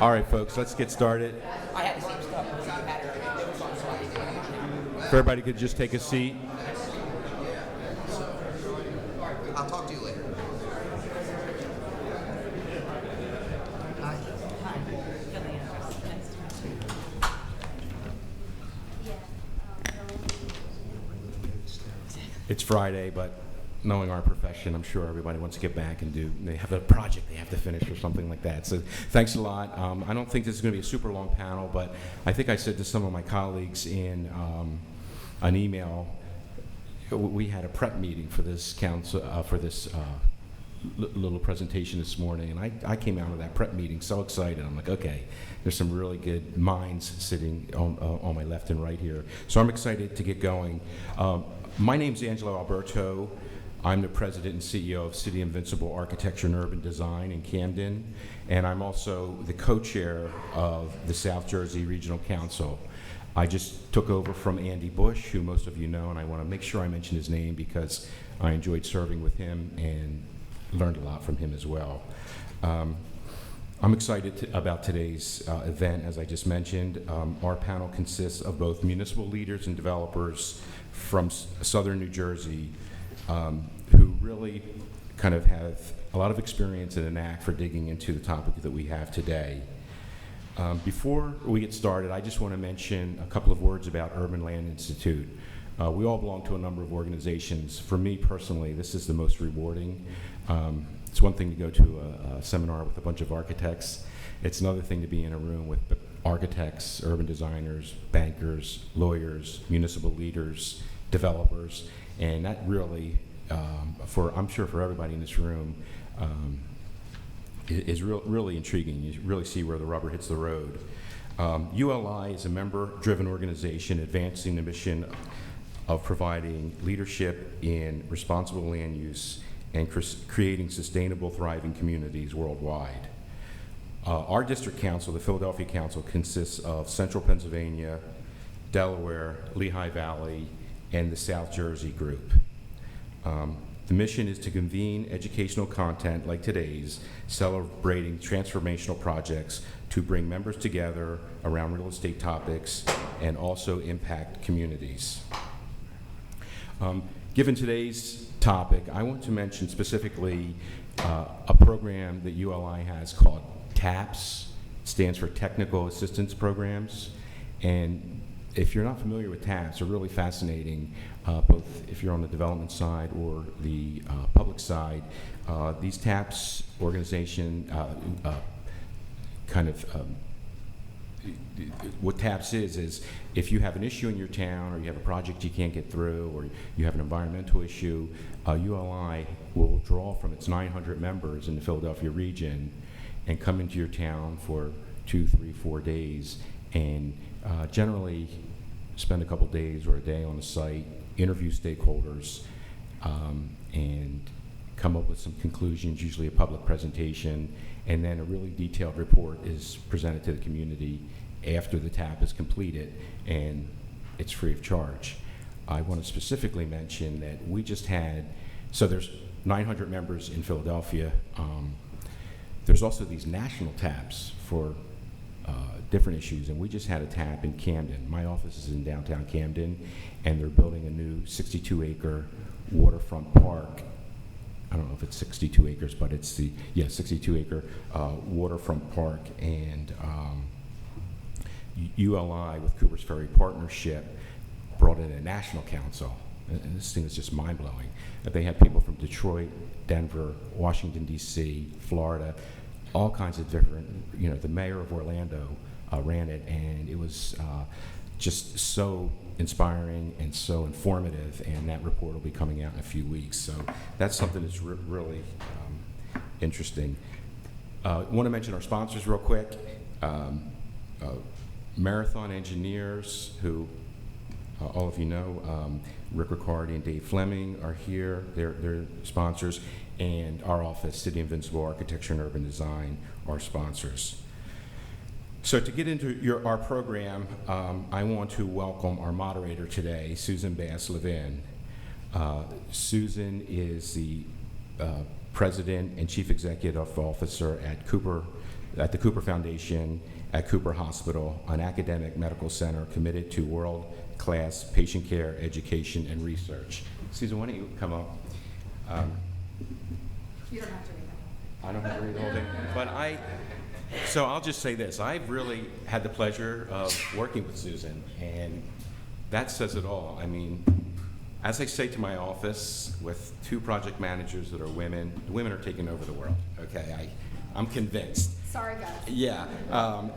All right, folks, let's get started. I had the same stuff. You had it. It was on slide. If everybody could just take a seat. I'll talk to you later. Hi. It's Friday, but knowing our profession, I'm sure everybody wants to get back and they have a project they have to finish or something like that. So thanks a lot. I don't think this is going to be a super long panel, but I think I said to some of my colleagues in an email, we had a prep meeting for this council, for this little presentation this morning, and I came out of that prep meeting so excited. I'm like, okay, there's some really good minds sitting on my left and right here. So I'm excited to get going. My name's Angelo Alberto. I'm the president and CEO of City Invincible Architecture and Urban Design in Camden, and I'm also the co-chair of the South Jersey Regional Council. I just took over from Andy Bush, who most of you know, and I want to make sure I mention his name because I enjoyed serving with him and learned a lot from him as well. I'm excited about today's event, as I just mentioned. Our panel consists of both municipal leaders and developers from southern New Jersey who really kind of have a lot of experience and a knack for digging into the topic that we have today. Before we get started, I just want to mention a couple of words about Urban Land Institute. We all belong to a number of organizations. For me personally, this is the most rewarding. It's one thing to go to a seminar with a bunch of architects. It's another thing to be in a room with architects, urban designers, bankers, lawyers, municipal leaders, developers, and that really, I'm sure for everybody in this room, is really intriguing. You really see where the rubber hits the road. ULI is a member-driven organization advancing the mission of providing leadership in responsible land use and creating sustainable, thriving communities worldwide. Our district council, the Philadelphia Council, consists of Central Pennsylvania, Delaware, Lehigh Valley, and the South Jersey group. The mission is to convene educational content like today's, celebrating transformational projects to bring members together around real estate topics and also impact communities. Given today's topic, I want to mention specifically a program that ULI has called TAPS. It stands for Technical Assistance Programs. And if you're not familiar with TAPS, they're really fascinating, both if you're on the development side or the public side. These TAPS organization what TAPS is if you have an issue in your town or you have a project you can't get through or you have an environmental issue, ULI will draw from its 900 members in the Philadelphia region and come into your town for 2, 3, 4 days and generally spend a couple days or a day on the site, interview stakeholders, and come up with some conclusions, usually a public presentation, and then a really detailed report is presented to the community after the TAP is completed, and it's free of charge. I want to specifically mention that we just had, so there's 900 members in Philadelphia. There's also these national TAPs for different issues, and we just had a TAP in Camden. My office is in downtown Camden, and they're building a new 62-acre waterfront park. I don't know if it's 62 acres, but it's the 62-acre waterfront park, and ULI with Cooper's Ferry Partnership brought in a national council, and this thing is just mind-blowing. They had people from Detroit, Denver, Washington, D.C., Florida, all kinds of different, the mayor of Orlando ran it, and it was just so inspiring and so informative, and that report will be coming out in a few weeks. So that's something that's really interesting. I want to mention our sponsors real quick. Marathon Engineers, who all of you know, Rick Riccardi and Dave Fleming are here. They're sponsors, and our office, City Invincible Architecture and Urban Design, are sponsors. So to get into our program, I want to welcome our moderator today, Susan Bass-Levin. Susan is the President and Chief Executive Officer at Cooper at the Cooper Foundation, at Cooper Hospital, an academic medical center committed to world-class patient care, education, and research. Susan, why don't you come up? You don't have to read that. I don't have to read the whole thing, but so I'll just say this. I've really had the pleasure of working with Susan, and that says it all. I mean, as I say to my office with 2 project managers that are women, the women are taking over the world, okay? I'm convinced. Sorry, guys. Yeah, I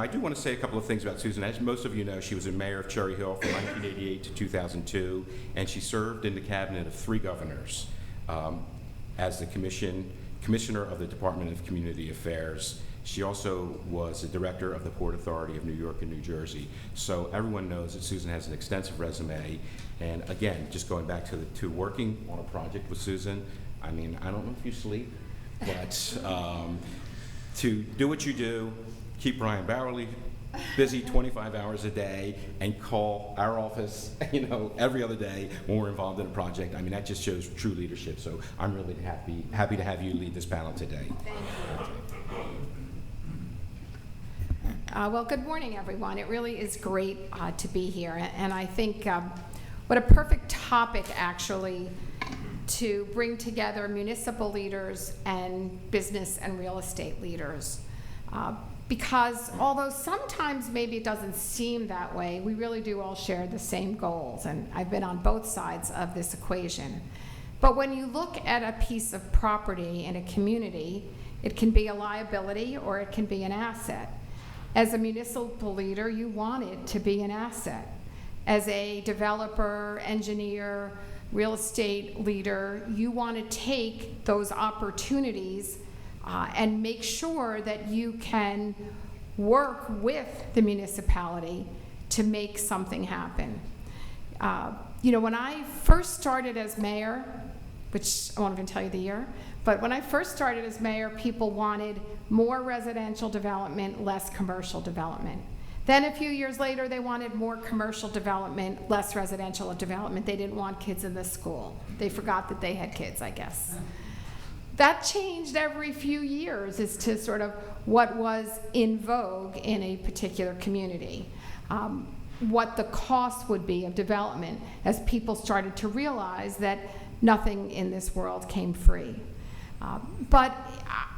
do want to say a couple of things about Susan. As most of you know, she was a mayor of Cherry Hill from 1988 to 2002, and she served in the cabinet of 3 governors as the commissioner of the Department of Community Affairs. She also was the director of the Port Authority of New York and New Jersey. So everyone knows that Susan has an extensive resume. And again, just going back to working on a project with Susan, I mean, I don't know if you sleep, but to do what you do, keep Brian Bowerly busy 25 hours a day, and call our office, every other day when we're involved in a project. I mean, that just shows true leadership. So I'm really happy to have you lead this panel today. Thank you. Well, good morning, everyone. It really is great to be here. And I think what a perfect topic, actually, to bring together municipal leaders and business and real estate leaders. Because although sometimes maybe it doesn't seem that way, we really do all share the same goals. And I've been on both sides of this equation. But when you look at a piece of property in a community, it can be a liability or it can be an asset. As a municipal leader, you want it to be an asset. As a developer, engineer, real estate leader, you want to take those opportunities and make sure that you can work with the municipality to make something happen. When I first started as mayor, which I won't even tell you the year, but when I first started as mayor, people wanted more residential development, less commercial development. Then a few years later, they wanted more commercial development, less residential development. They didn't want kids in the school. They forgot that they had kids, I guess. That changed every few years as to sort of what was in vogue in a particular community, what the cost would be of development as people started to realize that nothing in this world came free. But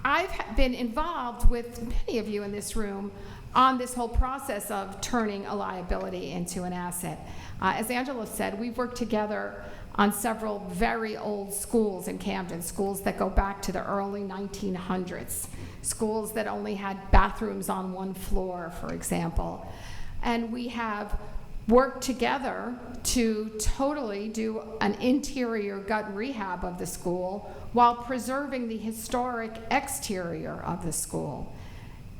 I've been involved with many of you in this room on this whole process of turning a liability into an asset. As Angela said, we've worked together on several very old schools in Camden, schools that go back to the early 1900s, schools that only had bathrooms on one floor, for example. And we have worked together to totally do an interior gut rehab of the school while preserving the historic exterior of the school.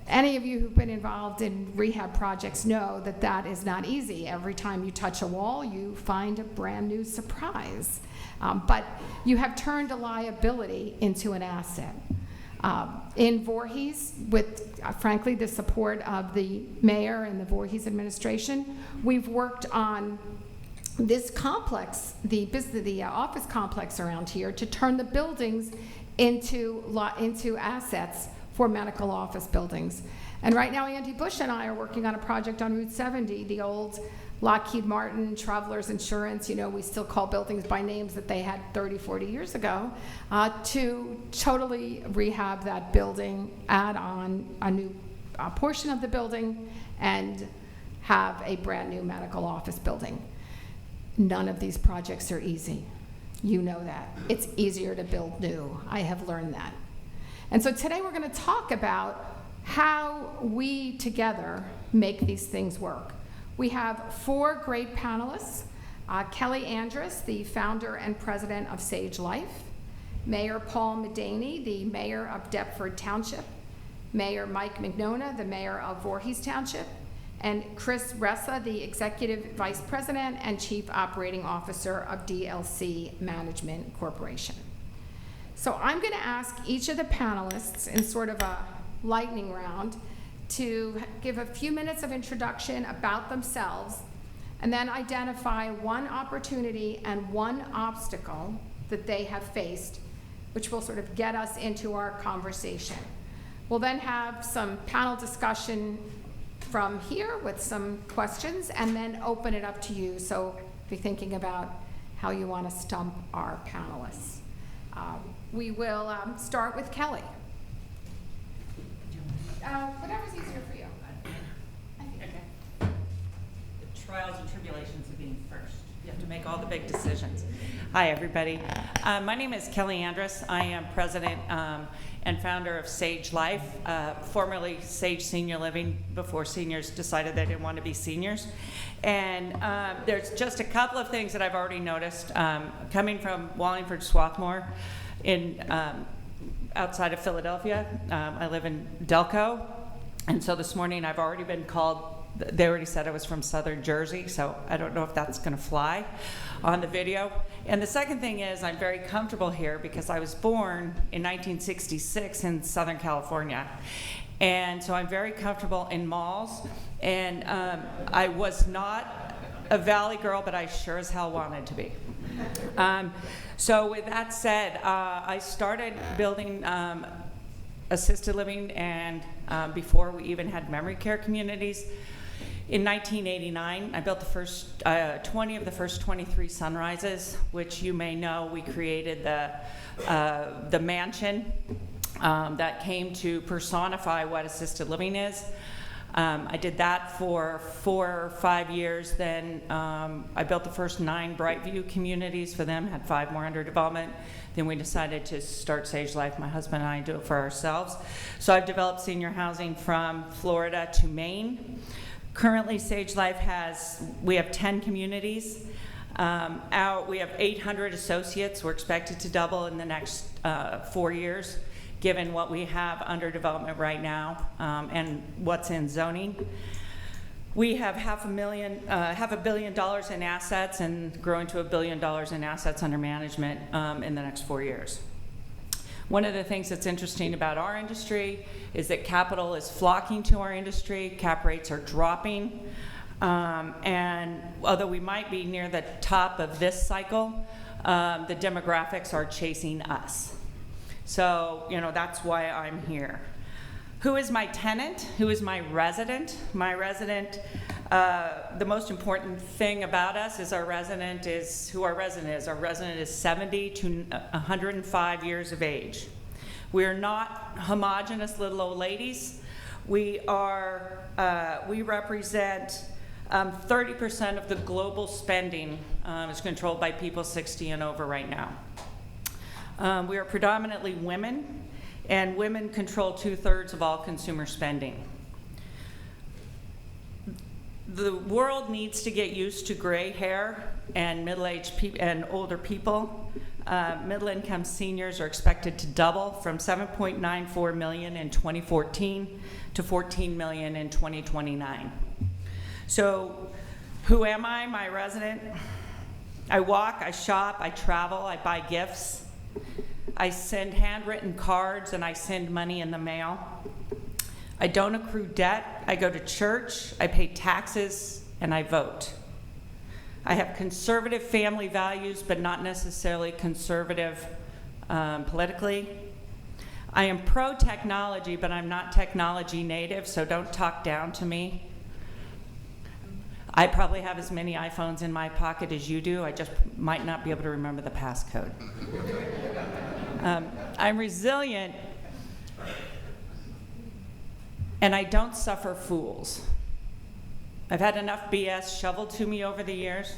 Any of you who've been involved in rehab projects know that that is not easy. Every time you touch a wall, you find a brand new surprise. But you have turned a liability into an asset. In Voorhees, with frankly the support of the mayor and the Voorhees administration, we've worked on this complex, the office complex around here, to turn the buildings into assets for medical office buildings. And right now, Andy Bush and I are working on a project on Route 70, the old Lockheed Martin, Travelers Insurance, we still call buildings by names that they had 30, 40 years ago, to totally rehab that building, add on a new portion of the building, and have a brand new medical office building. None of these projects are easy. You know that. It's easier to build new. I have learned that. And so today we're going to talk about how we together make these things work. We have 4 great panelists. Kelly Andrus, the founder and president of Sage Life. Mayor Paul Medaney, the mayor of Deptford Township. Mayor Mike McNona, the mayor of Voorhees Township. And Chris Ressa, the executive vice president and chief operating officer of DLC Management Corporation. So I'm going to ask each of the panelists in sort of a lightning round to give a few minutes of introduction about themselves, and then identify one opportunity and one obstacle that they have faced which will sort of get us into our conversation. We'll then have some panel discussion from here with some questions, and then open it up to you. So be thinking about how you want to stump our panelists. We will start with Kelly. Whatever's easier for you. I think. Okay. The trials and tribulations of being first. You have to make all the big decisions. Hi, everybody. My name is Kelly Andrus. I am president and founder of Sage Life, formerly Sage Senior Living, before seniors decided they didn't want to be seniors. And there's just a couple of things that I've already noticed. Coming from Wallingford, Swarthmore, outside of Philadelphia. I live in Delco. And so this morning I've already been called, they already said I was from Southern Jersey, so I don't know if that's going to fly on the video. And the second thing is I'm very comfortable here because I was born in 1966 in Southern California. And so I'm very comfortable in malls. And I was not a Valley girl, but I sure as hell wanted to be. So with that said, I started building assisted living and before we even had memory care communities. In 1989, I built the first 20 of the first 23 sunrises, which you may know we created the mansion that came to personify what assisted living is. I did that for 4 or 5 years. Then I built the first 9 Brightview communities for them, had 5 more under development. Then we decided to start Sage Life. My husband and I do it for ourselves. So I've developed senior housing from Florida to Maine. Currently, Sage Life we have 10 communities. We have 800 associates. We're expected to double in the next 4 years, given what we have under development right now and what's in zoning. We have $500 million in assets and growing to $1 billion in assets under management in the next 4 years. One of the things that's interesting about our industry is that capital is flocking to our industry. Cap rates are dropping. And although we might be near the top of this cycle, the demographics are chasing us. So, that's why I'm here. Who is my tenant? Who is my resident? My resident, the most important thing about us is our resident is who our resident is. Our resident is 70 to 105 years of age. We are not homogenous little old ladies. We represent 30% of the global spending is controlled by people 60 and over right now. We are predominantly women, and women control 2/3 of all consumer spending. The world needs to get used to gray hair and middle-aged people and older people. Middle-income seniors are expected to double from 7.94 million in 2014 to 14 million in 2029. So, who am I? My resident. I walk, I shop, I travel, I buy gifts. I send handwritten cards and I send money in the mail. I don't accrue debt. I go to church, I pay taxes, and I vote. I have conservative family values, but not necessarily conservative politically. I am pro-technology, but I'm not technology native, so don't talk down to me. I probably have as many iPhones in my pocket as you do. I just might not be able to remember the passcode. I'm resilient, and I don't suffer fools. I've had enough BS shoveled to me over the years.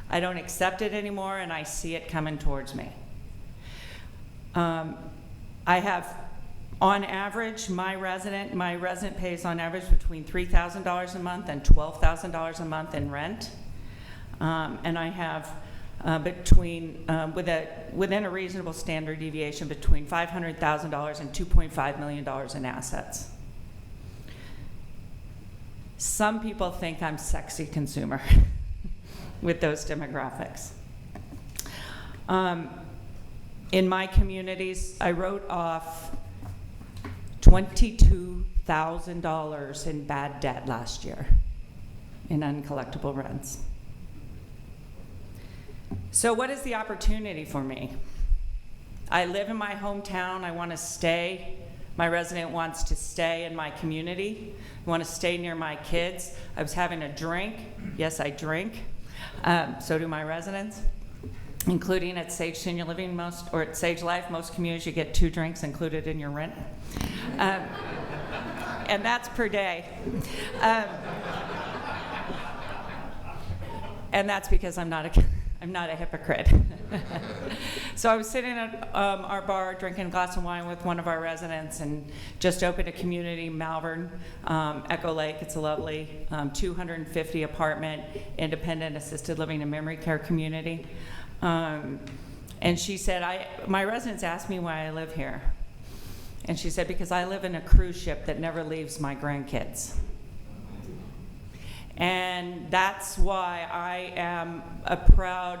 I don't accept it anymore, and I see it coming towards me. I have, on average, my resident pays on average between $3,000 a month and $12,000 a month in rent. And I have within a reasonable standard deviation between $500,000 and $2.5 million in assets. Some people think I'm sexy consumer with those demographics. In my communities, I wrote off $22,000 in bad debt last year in uncollectible rents. So what is the opportunity for me? I live in my hometown. I want to stay. My resident wants to stay in my community. I want to stay near my kids. I was having a drink. Yes, I drink. So do my residents, including at Sage Senior Living or at Sage Life. Most communities, you get 2 drinks included in your rent. And that's per day. And that's because I'm not a hypocrite. So I was sitting at our bar drinking a glass of wine with one of our residents and just opened a community, Malvern, Echo Lake. It's a lovely 250 apartment, independent assisted living and memory care community. And she said, my residents asked me why I live here. And she said, because I live in a cruise ship that never leaves my grandkids. And that's why I am a proud,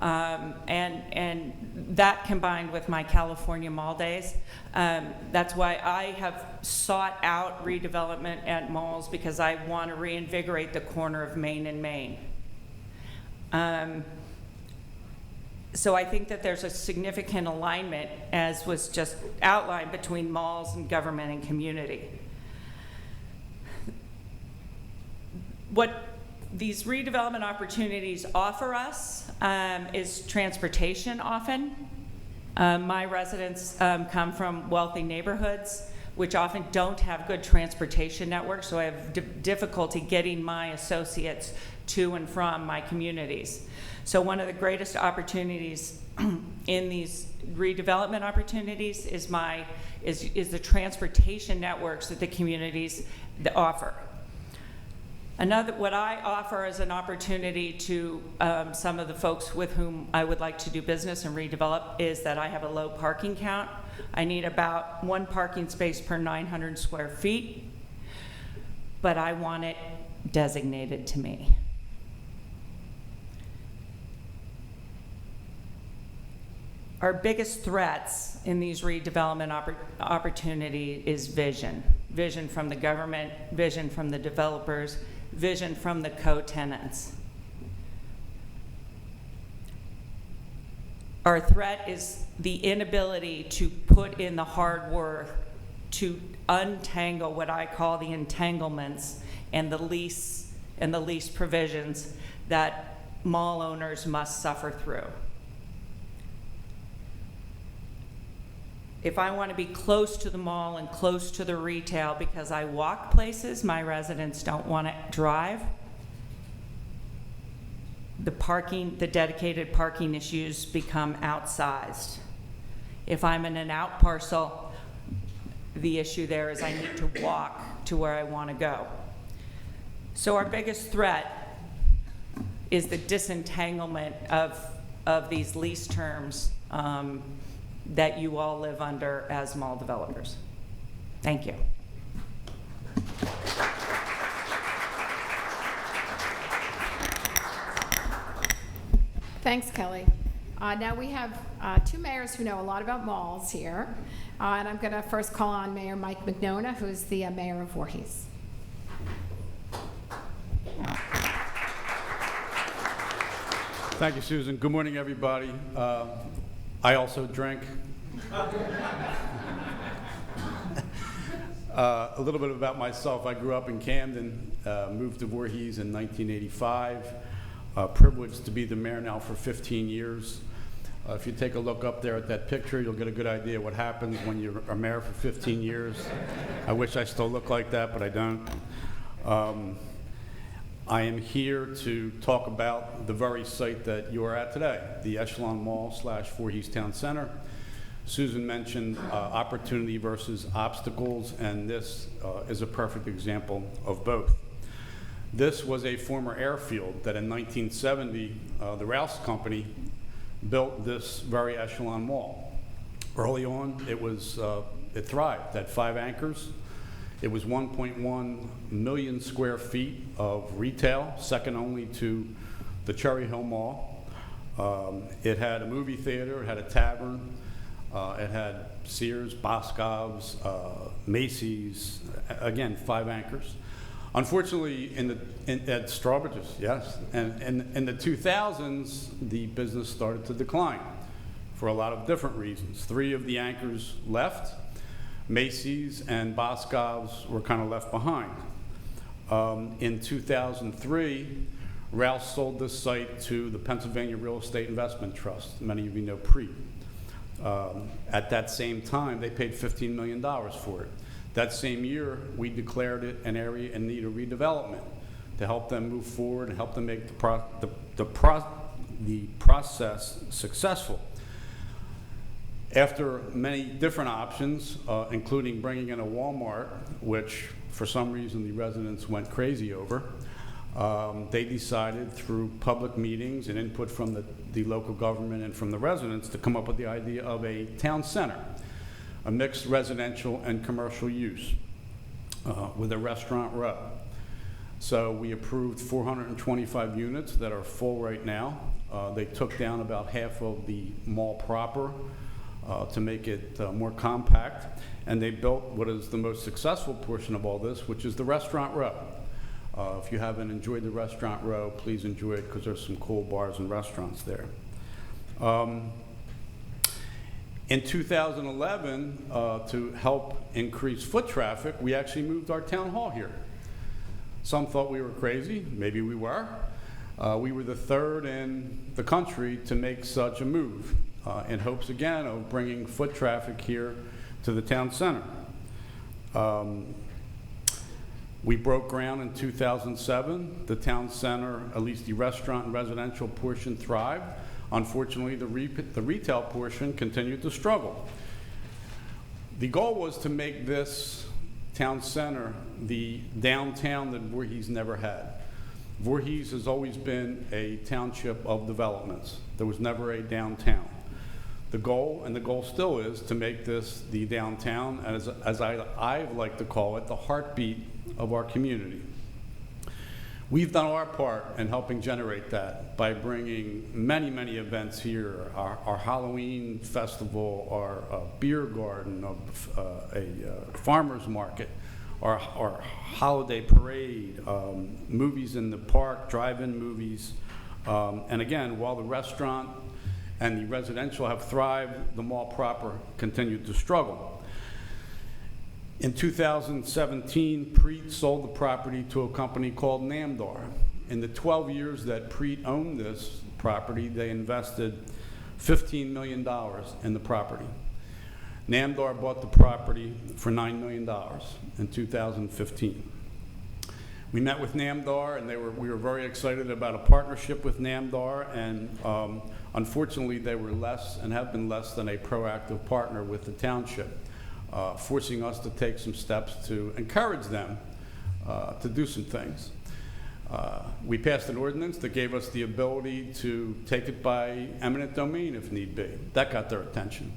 and that combined with my California mall days, that's why I have sought out redevelopment at malls, because I want to reinvigorate the corner of Main and Main. So I think that there's a significant alignment, as was just outlined, between malls and government and community. What these redevelopment opportunities offer us is transportation often. My residents come from wealthy neighborhoods, which often don't have good transportation networks, so I have difficulty getting my associates to and from my communities. So one of the greatest opportunities in these redevelopment opportunities is the transportation networks that the communities offer. What I offer as an opportunity to some of the folks with whom I would like to do business and redevelop is that I have a low parking count. I need about 1 parking space per 900 square feet, but I want it designated to me. Our biggest threats in these redevelopment opportunity is vision. Vision from the government, vision from the developers, vision from the co-tenants. Our threat is the inability to put in the hard work to untangle what I call the entanglements and the lease provisions that mall owners must suffer through. If I want to be close to the mall and close to the retail because I walk places my residents don't want to drive, the dedicated parking issues become outsized. If I'm in an out parcel, the issue there is I need to walk to where I want to go. So our biggest threat is the disentanglement of these lease terms that you all live under as mall developers. Thank you. Thanks, Kelly. Now we have 2 mayors who know a lot about malls here. And I'm going to first call on Mayor Mike McNona, who's the mayor of Voorhees. Thank you, Susan. Good morning, everybody. I also drink. A little bit about myself. I grew up in Camden, moved to Voorhees in 1985. Privileged to be the mayor now for 15 years. If you take a look up there at that picture, you'll get a good idea what happens when you're a mayor for 15 years. I wish I still looked like that, but I don't. I am here to talk about the very site that you are at today, the Echelon Mall / Voorhees Town Center. Susan mentioned opportunity versus obstacles, and this is a perfect example of both. This was a former airfield that in 1970, the Rouse Company built this very Echelon Mall. Early on, it thrived, had 5 anchors. It was 1.1 million square feet of retail, second only to the Cherry Hill Mall. It had a movie theater, it had a tavern, it had Sears, Boscov's, Macy's, again, 5 anchors. Unfortunately, at Strawbridge's, yes, and in the 2000s, the business started to decline for a lot of different reasons. 3 of the anchors left. Macy's and Boscov's were kind of left behind. In 2003, Rouse sold this site to the Pennsylvania Real Estate Investment Trust. Many of you know PREIT. At that same time, they paid $15 million for it. That same year, we declared it an area in need of redevelopment to help them move forward and help them make the process successful. After many different options, including bringing in a Walmart, which for some reason the residents went crazy over, they decided through public meetings and input from the local government and from the residents to come up with the idea of a town center, a mixed residential and commercial use with a restaurant row. So we approved 425 units that are full right now. They took down about half of the mall proper to make it more compact, and they built what is the most successful portion of all this, which is the restaurant row. If you haven't enjoyed the restaurant row, please enjoy it because there's some cool bars and restaurants there. In 2011, to help increase foot traffic, we actually moved our town hall here. Some thought we were crazy, maybe we were. We were the 3rd in the country to make such a move, in hopes again of bringing foot traffic here to the town center. We broke ground in 2007. The town center, at least the restaurant and residential portion, thrived. Unfortunately, the retail portion continued to struggle. The goal was to make this town center the downtown that Voorhees never had. Voorhees has always been a township of developments. There was never a downtown. The goal, and the goal still is, to make this the downtown, and as I like to call it, the heartbeat of our community. We've done our part in helping generate that by bringing many, many events here, our Halloween festival, our beer garden, a farmer's market, our holiday parade, movies in the park, drive-in movies. And again, while the restaurant and the residential have thrived, the mall proper continued to struggle. In 2017, PREIT sold the property to a company called Namdar. In the 12 years that PREIT owned this property, they invested $15 million in the property. Namdar bought the property for $9 million in 2015. We met with Namdar, and we were very excited about a partnership with Namdar, and unfortunately they were less and have been less than a proactive partner with the township, forcing us to take some steps to encourage them to do some things. We passed an ordinance that gave us the ability to take it by eminent domain if need be. That got their attention.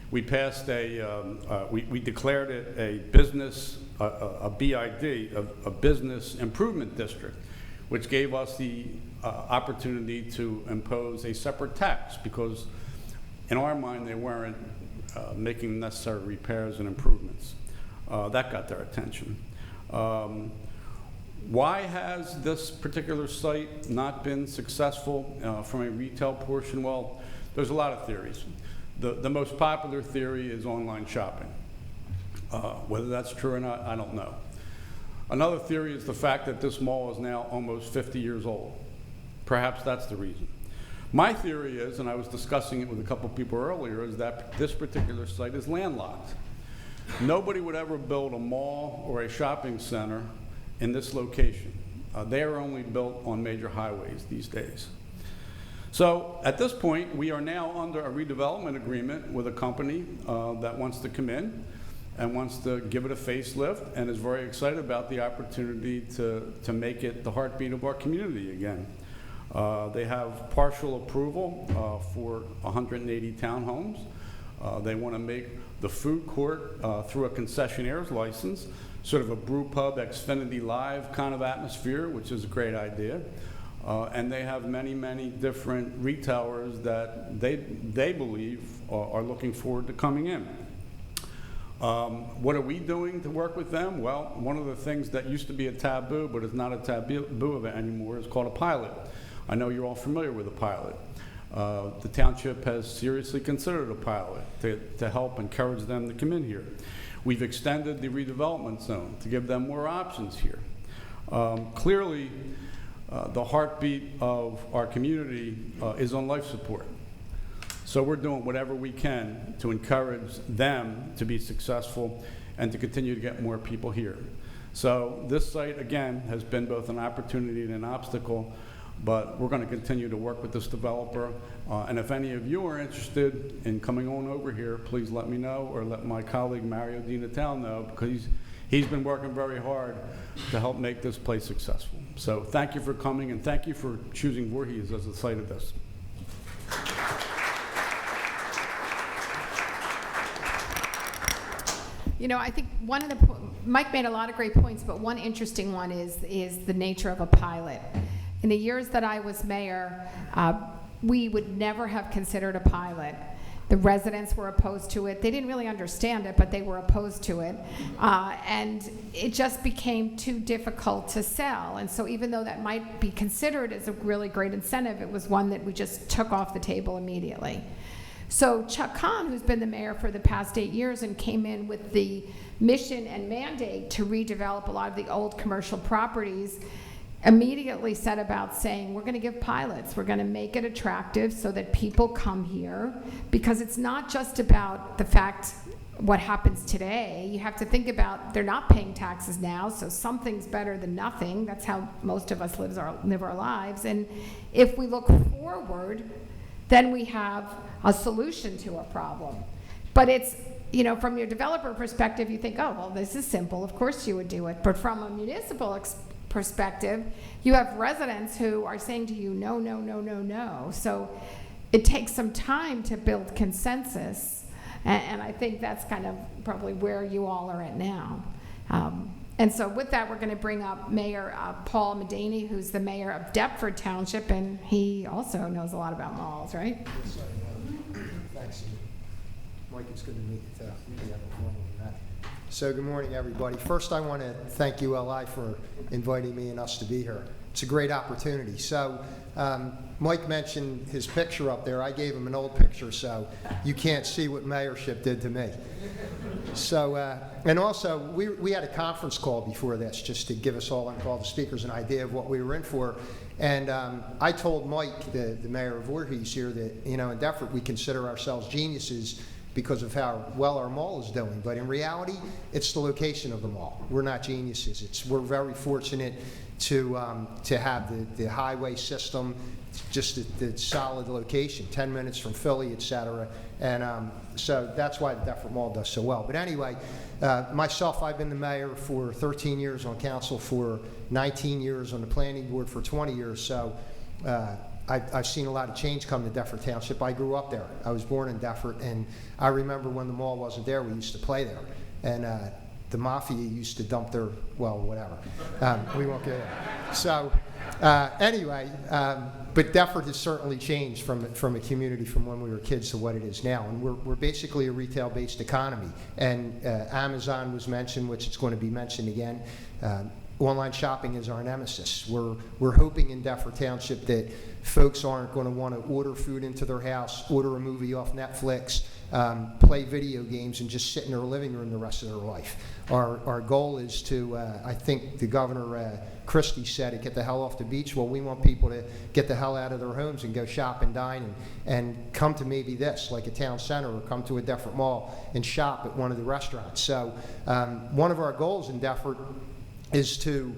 We passed we declared it a business, a BID, a business improvement district, which gave us the opportunity to impose a separate tax because in our mind they weren't making necessary repairs and improvements. That got their attention. Why has this particular site not been successful from a retail portion? Well, there's a lot of theories. The most popular theory is online shopping. Whether that's true or not, I don't know. Another theory is the fact that this mall is now almost 50 years old. Perhaps that's the reason. My theory is, and I was discussing it with a couple people earlier, is that this particular site is landlocked. Nobody would ever build a mall or a shopping center in this location. They are only built on major highways these days. So at this point, we are now under a redevelopment agreement with a company that wants to come in and wants to give it a facelift and is very excited about the opportunity to make it the heartbeat of our community again. They have partial approval for 180 townhomes. They want to make the food court through a concessionaire's license, sort of a brew pub, Xfinity Live kind of atmosphere, which is a great idea. And they have many, many different retailers that they believe are looking forward to coming in. What are we doing to work with them? Well, one of the things that used to be a taboo, but is not a taboo event anymore, is called a pilot. I know you're all familiar with a pilot. The township has seriously considered a pilot to help encourage them to come in here. We've extended the redevelopment zone to give them more options here. Clearly, the heartbeat of our community is on life support. So we're doing whatever we can to encourage them to be successful and to continue to get more people here. So this site, again, has been both an opportunity and an obstacle, but we're going to continue to work with this developer. And if any of you are interested in coming on over here, please let me know, or let my colleague Mario Di Natale know, because he's been working very hard to help make this place successful. So thank you for coming, and thank you for choosing Voorhees as the site of this. You know, I think one of the, Mike made a lot of great points, but one interesting one is the nature of a pilot. In the years that I was mayor, we would never have considered a pilot. The residents were opposed to it. They didn't really understand it, but they were opposed to it. And it just became too difficult to sell. And so even though that might be considered as a really great incentive, it was one that we just took off the table immediately. So Chuck Kahn, who's been the mayor for the past 8 years and came in with the mission and mandate to redevelop a lot of the old commercial properties, immediately set about saying, we're going to give pilots. We're going to make it attractive so that people come here, because it's not just about the fact what happens today. You have to think about, they're not paying taxes now, so something's better than nothing. That's how most of us live our lives. And if we look forward, then we have a solution to a problem. But it's, you know, from your developer perspective, you think, oh, well, this is simple. Of course you would do it. But from a municipal perspective, you have residents who are saying to you, no, no, no, no, no. So it takes some time to build consensus. And I think that's kind of probably where you all are at now. And so with that, we're going to bring up Mayor Paul Medani, who's the mayor of Deptford Township, and he also knows a lot about malls, right? Thanks. Mike, it's good to meet you, too. So good morning, everybody. First, I want to thank ULI for inviting me and us to be here. It's a great opportunity. So Mike mentioned his picture up there. I gave him an old picture, so you can't see what mayorship did to me. So, and also, we had a conference call before this just to give us all the speakers an idea of what we were in for. And I told Mike, the mayor of Voorhees here, that, you know, in Deptford, we consider ourselves geniuses because of how well our mall is doing. But in reality, it's the location of the mall. We're not geniuses. We're very fortunate to have the highway system, just the solid location, 10 minutes from Philly, et cetera. And so that's why the Deptford Mall does so well. But anyway, myself, I've been the mayor for 13 years, on council for 19 years, on the planning board for 20 years. So I've seen a lot of change come to Deptford Township. I grew up there. I was born in Deptford, and I remember when the mall wasn't there, we used to play there. And the mafia used to dump their, well, whatever. We won't get there. So anyway, but Deptford has certainly changed from a community from when we were kids to what it is now. And we're basically a retail-based economy. And Amazon was mentioned, which it's going to be mentioned again. Online shopping is our nemesis. We're hoping in Deptford Township that folks aren't going to want to order food into their house, order a movie off Netflix, play video games, and just sit in their living room the rest of their life. Our goal is to, I think the Governor Christie said it, get the hell off the beach. Well, we want people to get the hell out of their homes and go shop and dine and come to maybe this, like a town center, or come to a Deptford Mall and shop at one of the restaurants. So one of our goals in Deptford is to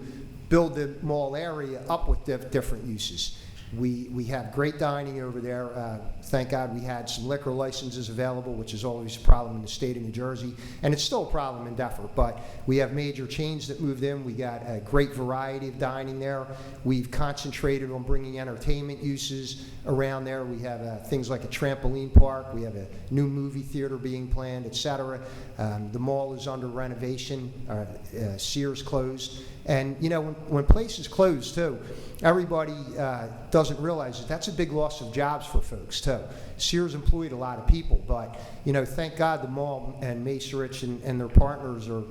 build the mall area up with different uses. We have great dining over there. Thank God we had some liquor licenses available, which is always a problem in the state of New Jersey. And it's still a problem in Deptford, but we have major chains that moved in. We got a great variety of dining there. We've concentrated on bringing entertainment uses around there. We have things like a trampoline park. We have a new movie theater being planned, et cetera. The mall is under renovation. Sears closed. And, when places close, too, everybody doesn't realize that that's a big loss of jobs for folks, too. Sears employed a lot of people, but, thank God the mall and Macerich and their partners are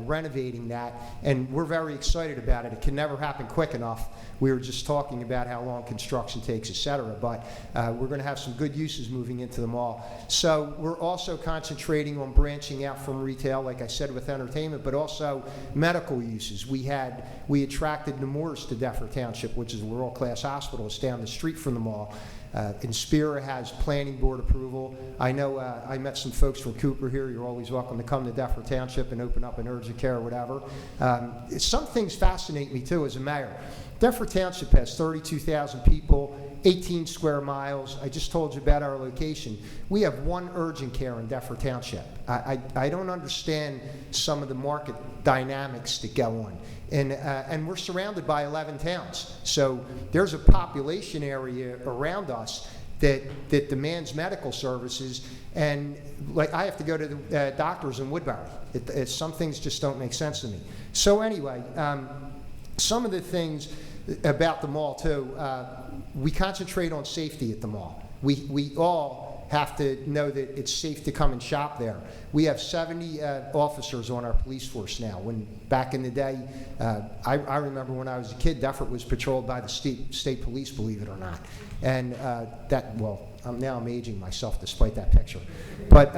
renovating that, and we're very excited about it. It can never happen quick enough. We were just talking about how long construction takes, et cetera, but we're going to have some good uses moving into the mall. So we're also concentrating on branching out from retail, like I said, with entertainment, but also medical uses. We attracted Nemours to Deptford Township, which is a world-class hospital. It's down the street from the mall. Inspira has planning board approval. I know I met some folks from Cooper here. You're always welcome to come to Deptford Township and open up an urgent care or whatever. Some things fascinate me, too, as a mayor. Deptford Township has 32,000 people, 18 square miles. I just told you about our location. We have one urgent care in Deptford Township. I don't understand some of the market dynamics that go on. And we're surrounded by 11 towns. So there's a population area around us that demands medical services. And like I have to go to the doctors in Woodbury. Some things just don't make sense to me. So anyway, some of the things about the mall, too, we concentrate on safety at the mall. We all have to know that it's safe to come and shop there. We have 70 officers on our police force now. When back in the day, I remember when I was a kid, Deptford was patrolled by the state police, believe it or not. And I'm aging myself despite that picture. But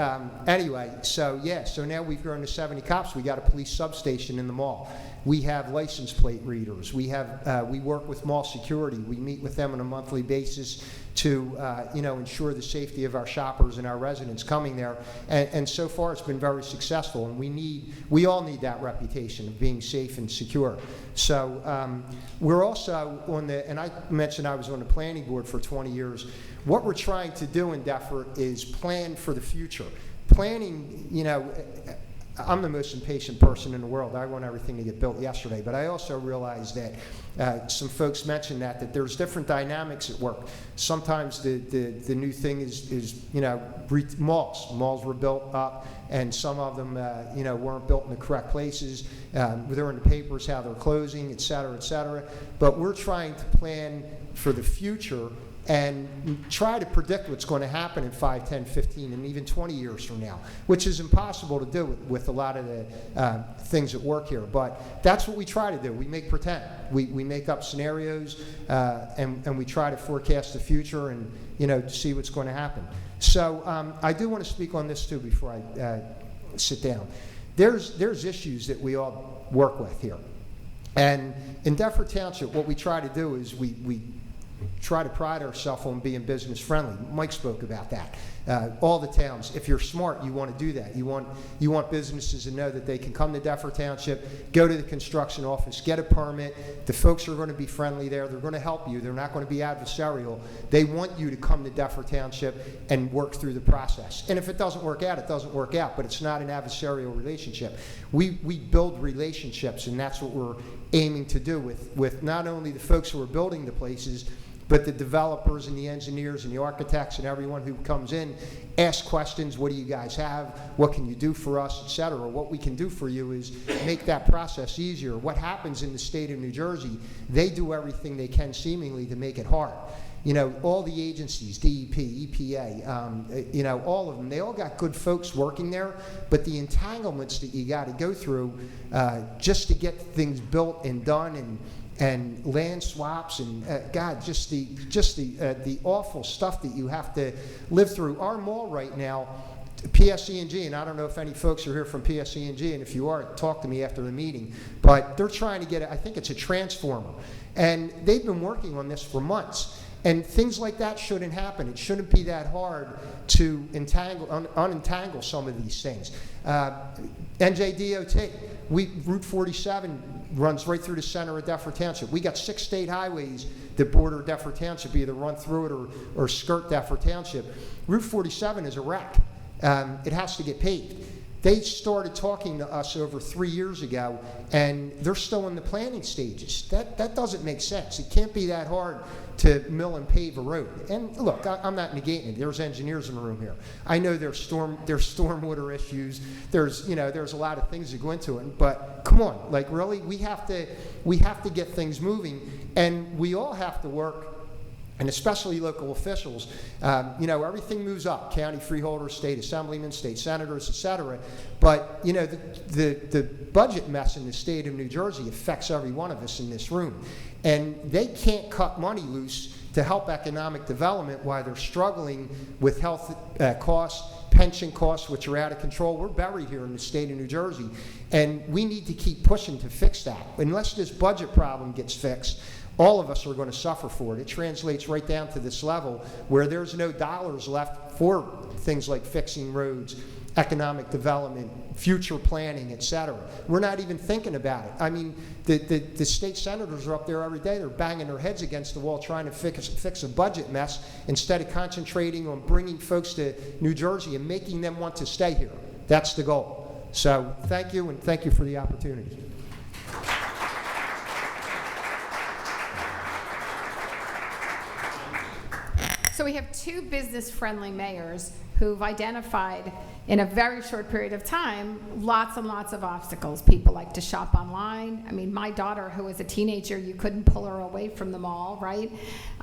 anyway, so now we've grown to 70 cops. We got a police substation in the mall. We have license plate readers. We work with mall security. We meet with them on a monthly basis to ensure the safety of our shoppers and our residents coming there. And so far, it's been very successful. And we all need that reputation of being safe and secure. So we're also and I mentioned I was on the planning board for 20 years. What we're trying to do in Deptford is plan for the future. Planning, I'm the most impatient person in the world. I want everything to get built yesterday. But I also realize that some folks mentioned that there's different dynamics at work. Sometimes the new thing is malls. Malls were built up, and some of them weren't built in the correct places. They're in the papers how they're closing, et cetera, et cetera. But we're trying to plan for the future and try to predict what's going to happen in 5, 10, 15, and even 20 years from now, which is impossible to do with a lot of the things that work here. But that's what we try to do. We make pretend. We make up scenarios, and we try to forecast the future and, to see what's going to happen. So I do want to speak on this, too, before I sit down. There's issues that we all work with here. And in Deptford Township, what we try to do is we try to pride ourselves on being business friendly. Mike spoke about that. All the towns, if you're smart, you want to do that. You want businesses to know that they can come to Deptford Township, go to the construction office, get a permit. The folks are going to be friendly there. They're going to help you. They're not going to be adversarial. They want you to come to Deptford Township and work through the process. And if it doesn't work out, it doesn't work out, but it's not an adversarial relationship. We build relationships, and that's what we're aiming to do with not only the folks who are building the places, but the developers and the engineers and the architects and everyone who comes in, ask questions. What do you guys have? What can you do for us, et cetera? What we can do for you is make that process easier. What happens in the state of New Jersey, they do everything they can seemingly to make it hard. All the agencies, DEP, EPA, all of them, they all got good folks working there, but the entanglements that you got to go through just to get things built and done and land swaps and just the awful stuff that you have to live through. Our mall right now, PSE&G, and I don't know if any folks are here from PSE&G, and if you are, talk to me after the meeting, but they're trying to get, I think it's a transformer, and they've been working on this for months. And things like that shouldn't happen. It shouldn't be that hard to unentangle some of these things. NJDOT, Route 47 runs right through the center of Deptford Township. We got 6 state highways that border Deptford Township, either run through it or skirt Deptford Township. Route 47 is a wreck. It has to get paved. They started talking to us over 3 years ago, and they're still in the planning stages. That doesn't make sense. It can't be that hard to mill and pave a road. And look, I'm not negating it. There's engineers in the room here. I know there's stormwater issues. There's a lot of things that go into it. But come on, like really, we have to get things moving, and we all have to work. And especially local officials, everything moves up, county freeholders, state assemblymen, state senators, et cetera. But, the budget mess in the state of New Jersey affects every one of us in this room. And they can't cut money loose to help economic development while they're struggling with health costs, pension costs, which are out of control. We're buried here in the state of New Jersey. And we need to keep pushing to fix that. Unless this budget problem gets fixed, all of us are going to suffer for it. It translates right down to this level where there's no dollars left for things like fixing roads, economic development, future planning, et cetera. We're not even thinking about it. I mean, the state senators are up there every day. They're banging their heads against the wall trying to fix a budget mess instead of concentrating on bringing folks to New Jersey and making them want to stay here. That's the goal. So thank you, and thank you for the opportunity. So we have two business-friendly mayors who've identified in a very short period of time lots and lots of obstacles. People like to shop online. I mean, my daughter, who was a teenager, you couldn't pull her away from the mall, right?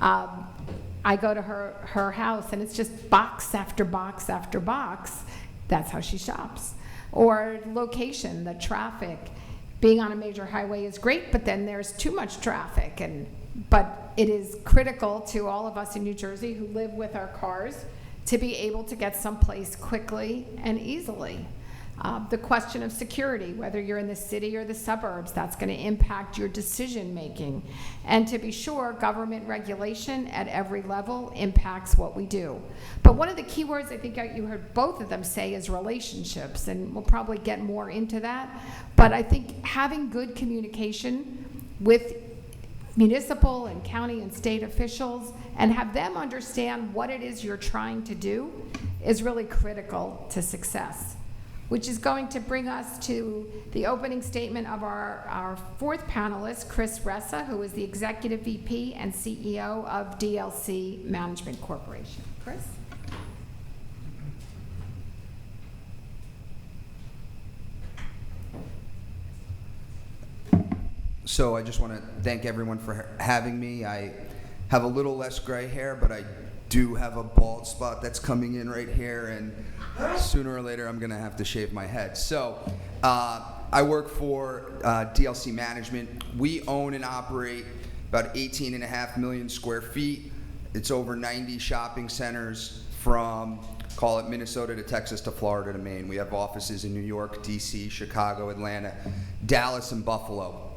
I go to her house, and it's just box after box after box. That's how she shops. Or location, the traffic. Being on a major highway is great, but then there's too much traffic. But it is critical to all of us in New Jersey who live with our cars to be able to get someplace quickly and easily. The question of security, whether you're in the city or the suburbs, that's going to impact your decision making. And to be sure, government regulation at every level impacts what we do. But one of the key words I think you heard both of them say is relationships, and we'll probably get more into that. But I think having good communication with municipal and county and state officials and have them understand what it is you're trying to do is really critical to success, which is going to bring us to the opening statement of our fourth panelist, Chris Ressa, who is the Executive VP and CEO of DLC Management Corporation. Chris? So I just want to thank everyone for having me. I have a little less gray hair, but I do have a bald spot that's coming in right here, and sooner or later I'm going to have to shave my head. So I work for DLC Management. We own and operate about 18.5 million square feet. It's over 90 shopping centers from, call it Minnesota to Texas to Florida to Maine. We have offices in New York, DC, Chicago, Atlanta, Dallas, and Buffalo.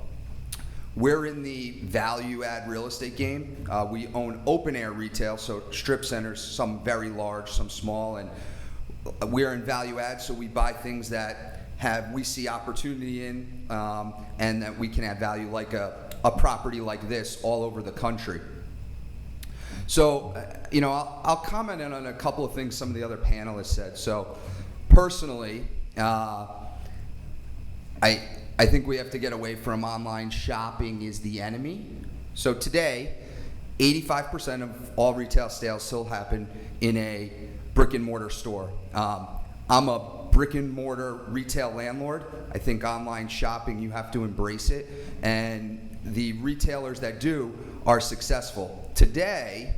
We're in the value-add real estate game. We own open-air retail, so strip centers, some very large, some small, and we're in value-add, so we buy things that we see opportunity in, and that we can add value, like a property like this all over the country. So, I'll comment on a couple of things some of the other panelists said. So, personally, I think we have to get away from online shopping is the enemy. So today, 85% of all retail sales still happen in a brick and mortar store. I'm a brick and mortar retail landlord. I think online shopping, you have to embrace it. And the retailers that do are successful. Today,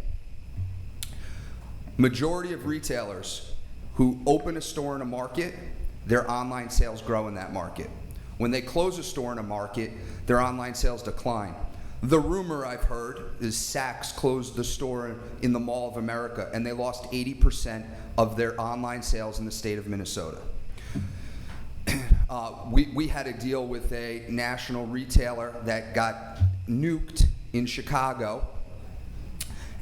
majority of retailers who open a store in a market, their online sales grow in that market. When they close a store in a market, their online sales decline. The rumor I've heard is Saks closed the store in the Mall of America, and they lost 80% of their online sales in the state of Minnesota. We had a deal with a national retailer that got nuked in Chicago,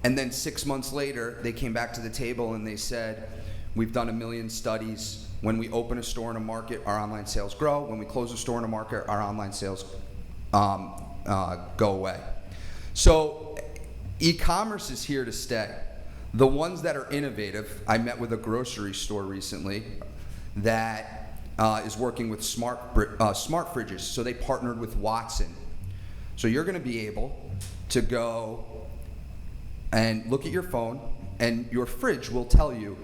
and then 6 months later, they came back to the table and they said, we've done 1 million studies. When we open a store in a market, our online sales grow. When we close a store in a market, our online sales go away. So e-commerce is here to stay. The ones that are innovative, I met with a grocery store recently that is working with smart fridges. So they partnered with Watson. So you're going to be able to go and look at your phone, and your fridge will tell you,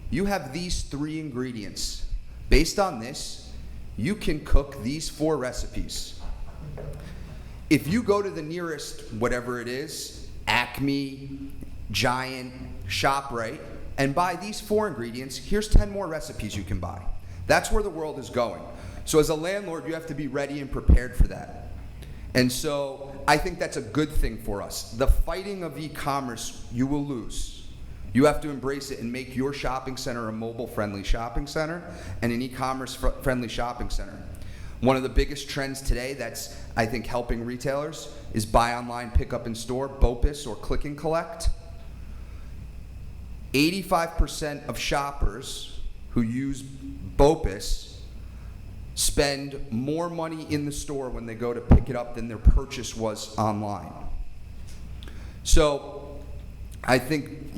you have these 3 ingredients. Based on this, you can cook these 4 recipes. If you go to the nearest, whatever it is, Acme, Giant, ShopRite, and buy these 4 ingredients, here's 10 more recipes you can buy. That's where the world is going. So as a landlord, you have to be ready and prepared for that. And so I think that's a good thing for us. The fighting of e-commerce, you will lose. You have to embrace it and make your shopping center a mobile-friendly shopping center and an e-commerce-friendly shopping center. One of the biggest trends today that's, I think, helping retailers is buy online, pick up in store, BOPIS, or click and collect. 85% of shoppers who use BOPIS spend more money in the store when they go to pick it up than their purchase was online. So I think,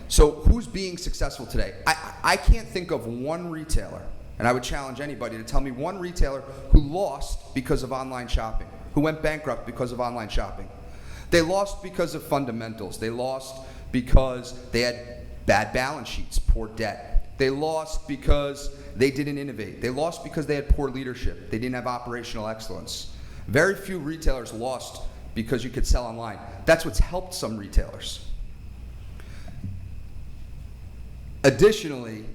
so who's being successful today? I can't think of one retailer, and I would challenge anybody to tell me one retailer who lost because of online shopping, who went bankrupt because of online shopping. They lost because of fundamentals. They lost because they had bad balance sheets, poor debt. They lost because they didn't innovate. They lost because they had poor leadership. They didn't have operational excellence. Very few retailers lost because you could sell online. That's what's helped some retailers. Additionally,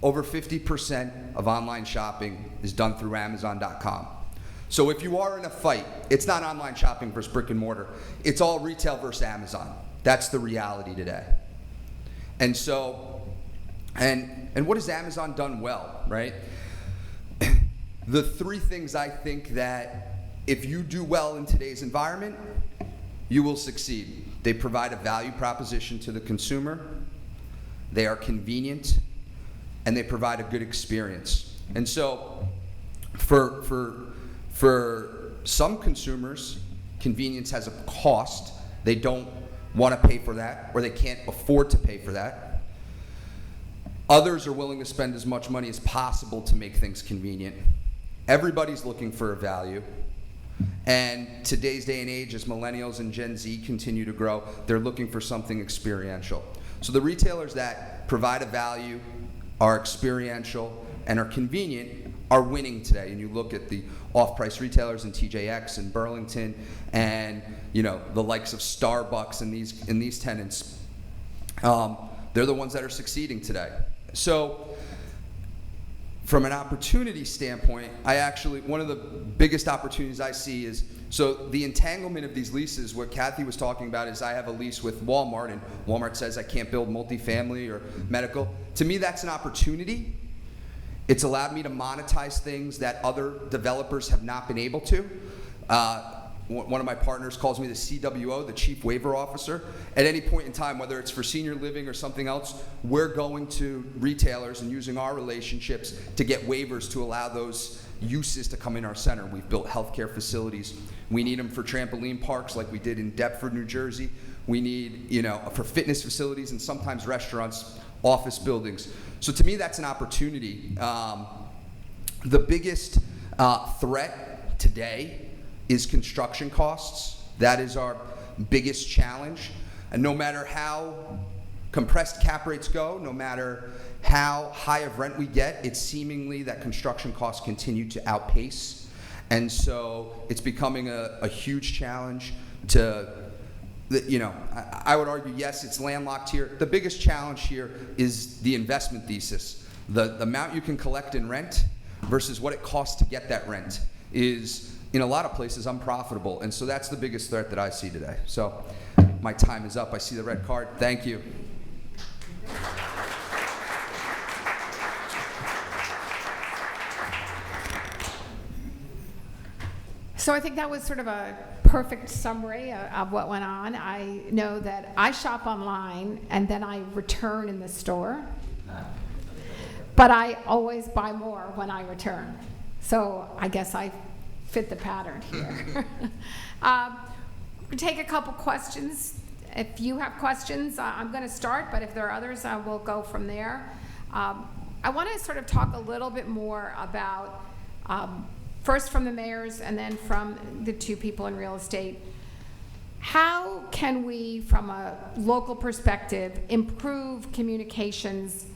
over 50% of online shopping is done through Amazon.com. So if you are in a fight, it's not online shopping versus brick and mortar. It's all retail versus Amazon. That's the reality today. And so, and what has Amazon done well, right? The 3 things I think that if you do well in today's environment, you will succeed. They provide a value proposition to the consumer, they are convenient, and they provide a good experience. And so for some consumers, convenience has a cost. They don't want to pay for that, or they can't afford to pay for that. Others are willing to spend as much money as possible to make things convenient. Everybody's looking for a value. And today's day and age, as millennials and Gen Z continue to grow, they're looking for something experiential. So the retailers that provide a value, are experiential, and are convenient are winning today. And you look at the off-price retailers in TJX and Burlington and the likes of Starbucks and these tenants. They're the ones that are succeeding today. So from an opportunity standpoint, one of the biggest opportunities I see is, so the entanglement of these leases, what Kathy was talking about is I have a lease with Walmart, and Walmart says I can't build multifamily or medical. To me, that's an opportunity. It's allowed me to monetize things that other developers have not been able to. One of my partners calls me the CWO, the Chief Waiver Officer. At any point in time, whether it's for senior living or something else, we're going to retailers and using our relationships to get waivers to allow those uses to come in our center. We've built healthcare facilities. We need them for trampoline parks like we did in Deptford, New Jersey. We need, for fitness facilities and sometimes restaurants, office buildings. So to me, that's an opportunity. The biggest threat today is construction costs. That is our biggest challenge. And no matter how compressed cap rates go, no matter how high of rent we get, it's seemingly that construction costs continue to outpace. And so it's becoming a huge challenge to, I would argue, yes, it's landlocked here. The biggest challenge here is the investment thesis. The amount you can collect in rent versus what it costs to get that rent is, in a lot of places, unprofitable. And so that's the biggest threat that I see today. So my time is up. I see the red card. Thank you. So I think that was sort of a perfect summary of what went on. I know that I shop online and then I return in the store, but I always buy more when I return. So I guess I fit the pattern here. We'll take a couple questions. If you have questions, I'm going to start, but if there are others, we'll go from there. I want to sort of talk a little bit more about, first from the mayors and then from the two people in real estate. How can we, from a local perspective, improve communications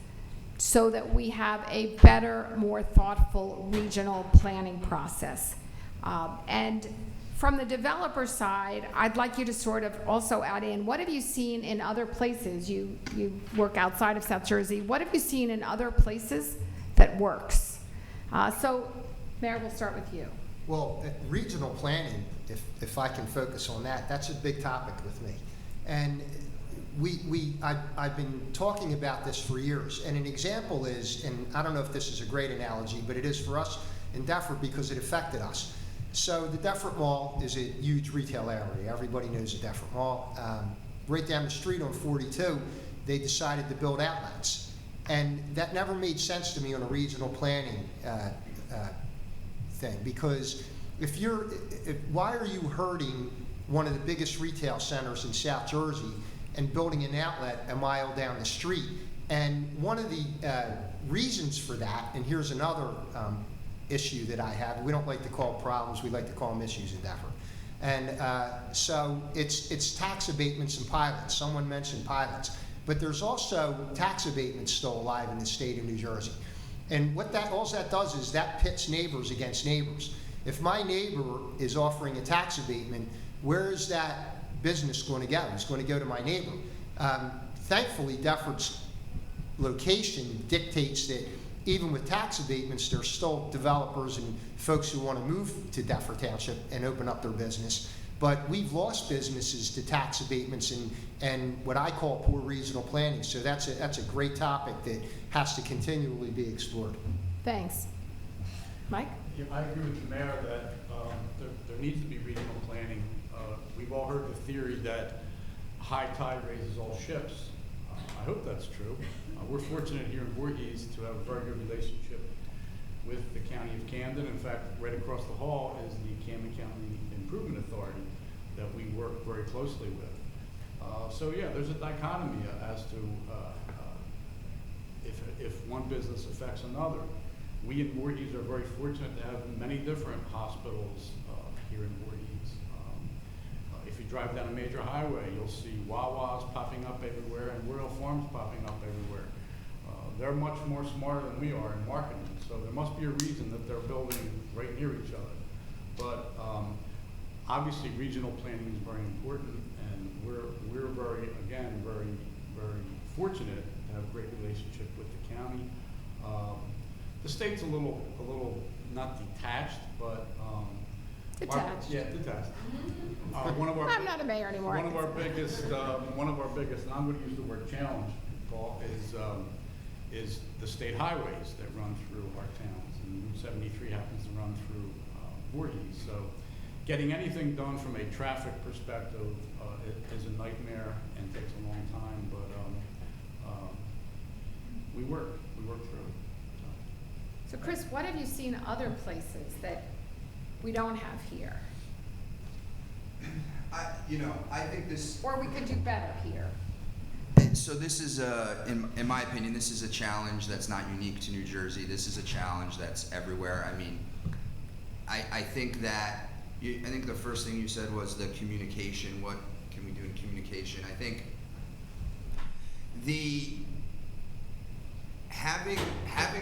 so that we have a better, more thoughtful regional planning process? And from the developer side, I'd like you to sort of also add in, what have you seen in other places? You work outside of South Jersey. What have you seen in other places that works? So, Mayor, we'll start with you. Well, regional planning, if I can focus on that, that's a big topic with me. And I've been talking about this for years. And an example is, and I don't know if this is a great analogy, but it is for us in Deptford because it affected us. So the Deptford Mall is a huge retail area. Everybody knows the Deptford Mall. Right down the street on 42, they decided to build outlets. And that never made sense to me on a regional planning thing, because why are you hurting one of the biggest retail centers in South Jersey and building an outlet a mile down the street? And one of the reasons for that, and here's another issue that I have, we don't like to call problems, we like to call them issues in Deptford. And so it's tax abatements and pilots. Someone mentioned pilots, but there's also tax abatements still alive in the state of New Jersey. And all that does is that pits neighbors against neighbors. If my neighbor is offering a tax abatement, where is that business going to go? It's going to go to my neighbor. Thankfully, Deptford's location dictates that even with tax abatements, there's still developers and folks who want to move to Deptford Township and open up their business. But we've lost businesses to tax abatements and what I call poor regional planning. So that's a great topic that has to continually be explored. Thanks. Mike? Yeah, I agree with the mayor that there needs to be regional planning. We've all heard the theory that high tide raises all ships. I hope that's true. We're fortunate here in Voorhees to have a very good relationship with the County of Camden. In fact, right across the hall is the Camden County Improvement Authority that we work very closely with. So yeah, there's a dichotomy as to if one business affects another. We in Voorhees are very fortunate to have many different hospitals here in Voorhees. If you drive down a major highway, you'll see Wawas popping up everywhere and Royal Farms popping up everywhere. They're much more smarter than we are in marketing, so there must be a reason that they're building right near each other. But obviously, regional planning is very important, and we're very fortunate to have a great relationship with the county. The state's a little not detached, but Detached. Detached. I'm not a mayor anymore. One of our biggest, and I'm going to use the word challenge, Paul, is the state highways that run through our towns, and Route 73 happens to run through Voorhees. So, getting anything done from a traffic perspective is a nightmare and takes a long time, but we work through it. So Chris, what have you seen other places that we don't have here? I think this. Or we could do better here? So this is in my opinion, this is a challenge that's not unique to New Jersey. This is a challenge that's everywhere. I mean, I think that I think the first thing you said was the communication. What can we do in communication? I think having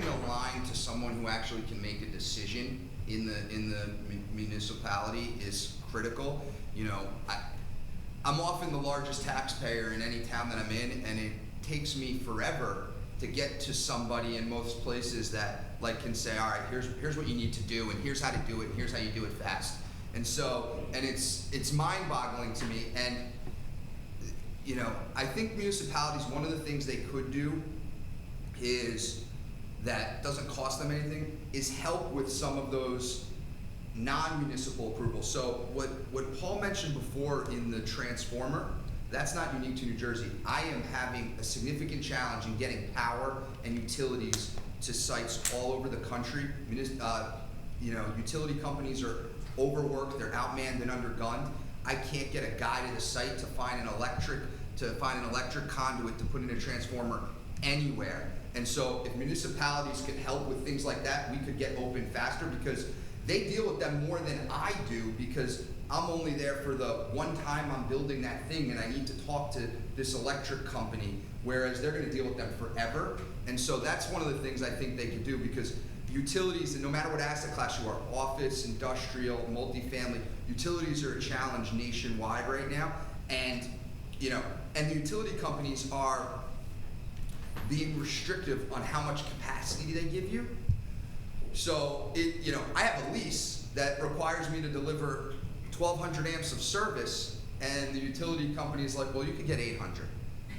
a line to someone who actually can make a decision in the municipality is critical. You know, I'm often the largest taxpayer in any town that I'm in, and it takes me forever to get to somebody in most places that can say, all right, here's what you need to do, and here's how to do it, and here's how you do it fast. And so, and it's mind-boggling to me. And I think municipalities, one of the things they could do is that doesn't cost them anything is help with some of those non-municipal approvals. So what Paul mentioned before in the transformer, that's not unique to New Jersey. I am having a significant challenge in getting power and utilities to sites all over the country. Utility companies are overworked, they're outmanned and undergunned. I can't get a guy to the site to find an electric conduit to put in a transformer anywhere. And so if municipalities could help with things like that, we could get open faster, because they deal with them more than I do, because I'm only there for the one time I'm building that thing and I need to talk to this electric company, whereas they're gonna deal with them forever. And so that's one of the things I think they could do, because utilities, and no matter what asset class you are, office, industrial, multifamily, utilities are a challenge nationwide right now. And, you know, and the utility companies are being restrictive on how much capacity they give you. So, you know, I have a lease that requires me to deliver 1,200 amps of service, and the utility company is like, well, you could get 800.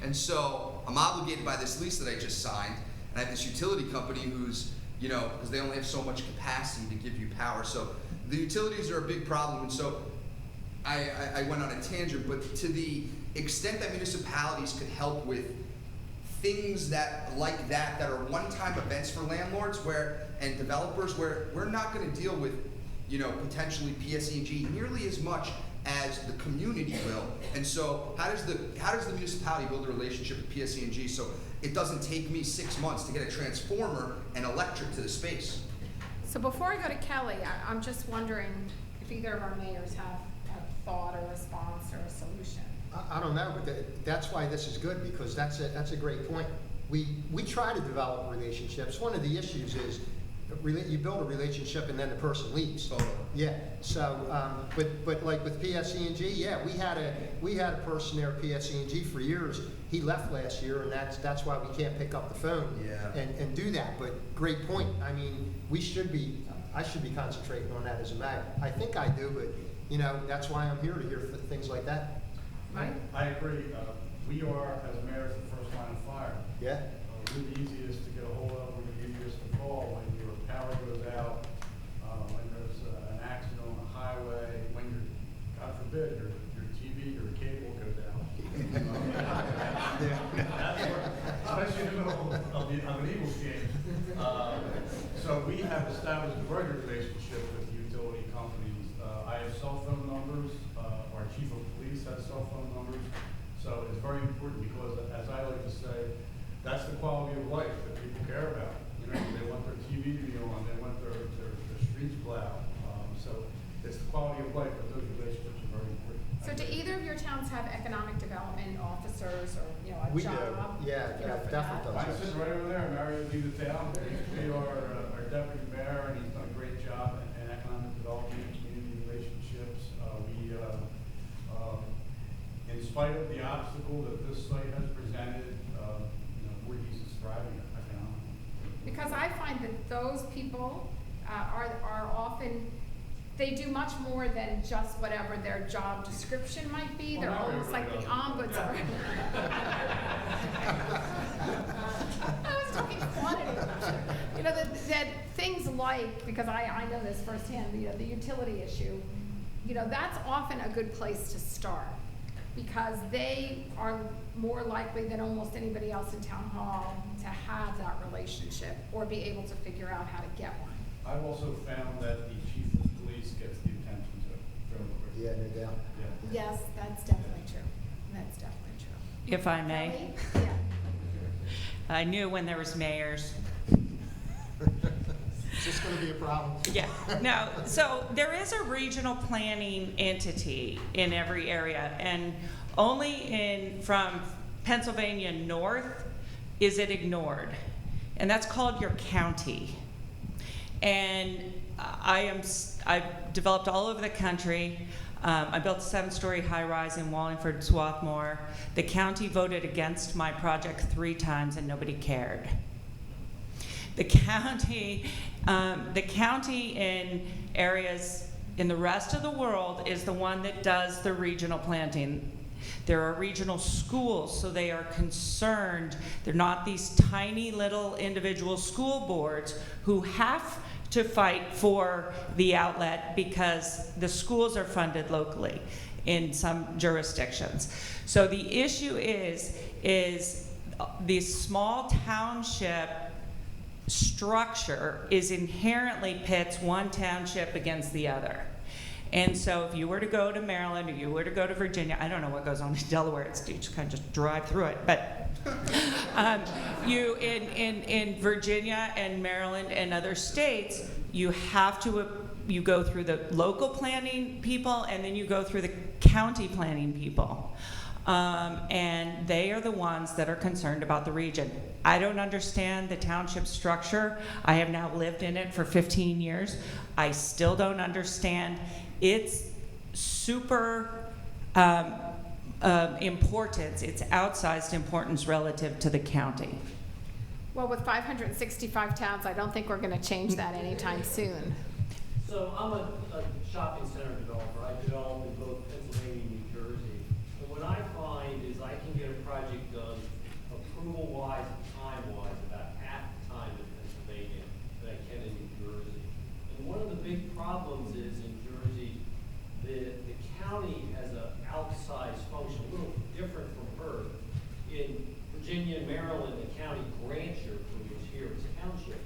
And so I'm obligated by this lease that I just signed, and I have this utility company who's, you know, because they only have so much capacity to give you power. So the utilities are a big problem, and so I went on a tangent, but to the extent that municipalities could help with things that like that are one-time events for landlords and developers, where we're not going to deal with, you know, potentially PSE&G nearly as much as the community will. And so how does the municipality build a relationship with PSE&G so it doesn't take me 6 months to get a transformer and electric to the space? So before I go to Kelly, I'm just wondering if either of our mayors have a thought or response or a solution. I don't know, but that's why this is good, because that's a great point. We try to develop relationships. One of the issues is you build a relationship and then the person leaves. Totally. Yeah. So, but like with PSE&G, yeah, we had a person there at PSE&G for years. He left last year, and that's why we can't pick up the phone and do that. But great point. I mean, I should be concentrating on that as a mayor. I think I do, but you know, that's why I'm here, to hear things like that. Right? I agree. We are, as mayors, the first line of fire. Yeah. We're the easiest to get a hold of, we're the easiest to call when your power goes out, when there's an accident on the highway, when your, God forbid, your TV or cable goes out. That's where, especially in the middle of an Eagles game. So we have established a very good relationship with utility companies. I have cell phone numbers. Our chief of police has cell phone numbers. So it's very important, because, as I like to say, that's the quality of life that people care about. You know, they want their TV to be on, they want their streets plowed. So it's the quality of life, but those relationships are very important. So do either of your towns have economic development officers, or, you know, a We do. job? Yeah, you know, for definitely that? does. I'm sitting right over there, Mario Lee the town. We are our deputy mayor, and he's done a great job in economic development and community relationships. In spite of the obstacle that this site has presented, you know, Voorhees is thriving economically. Because I find that those people are often, they do much more than just whatever their job description might be. They're Well, now almost like the everybody ombuds. I was talking quantity. You know, that things like, because I know this firsthand, you know, the utility issue, you know, that's often a good place to start, because they are more likely than almost anybody else in town hall to have that relationship or be able to figure out how to get one. I've also found that the chief of police gets the attention to fairly quickly. Yeah, no doubt. Yeah. Yes, that's definitely true. That's definitely true. If I may, Kelly? Yeah. I knew when there was mayors. Is this going to be a problem? Yeah, no, so there is a regional planning entity in every area, and only from Pennsylvania north is it ignored, and that's called your county. And I've developed all over the country. I built a 7-story high-rise in Wallingford, Swarthmore. The county voted against my project 3 times, and nobody cared. The county in areas in the rest of the world is the one that does the regional planting. There are regional schools, so they are concerned. They're not these tiny little individual school boards who have to fight for the outlet because the schools are funded locally in some jurisdictions. So the issue is the small township structure is inherently pits one township against the other. And so if you were to go to Maryland or you were to go to Virginia, I don't know what goes on in Delaware, you just kind of just drive through it, but In Virginia and Maryland and other states, you have to, you go through the local planning people and then you go through the county planning people. And they are the ones that are concerned about the region. I don't understand the township structure. I have now lived in it for 15 years. I still don't understand its super importance, its outsized importance relative to the county. Well, with 565 towns, I don't think we're going to change that anytime soon. So I'm a shopping center developer. I develop in both Pennsylvania and New Jersey. And what I find is I can get a project done approval-wise and time-wise about half the time in Pennsylvania than I can in New Jersey. And one of the big problems is in Jersey, the county has an outsized function, a little different from her. In Virginia and Maryland, the county grants your approvals. Here it's township.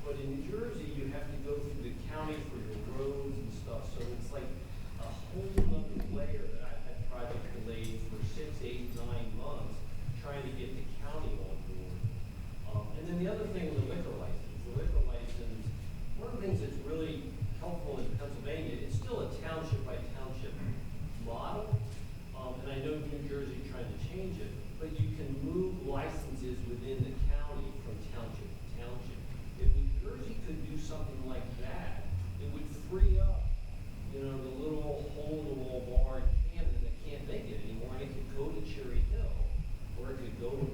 But in New Jersey, you have to go through the county for your roads and stuff. So it's like a whole other layer that I've had project delayed for 6, 8, 9 months trying to get the county on board. And then the other thing, the liquor license. The liquor license, one of the things that's really helpful in Pennsylvania, it's still a township by township model. And I know New Jersey trying to change it, but you can move licenses within the county from township to township. If New Jersey could do something like that, it would free up, the little hole-in-the-wall bar in Camden that can't make it anymore, and it could go to Cherry Hill, or it could go to,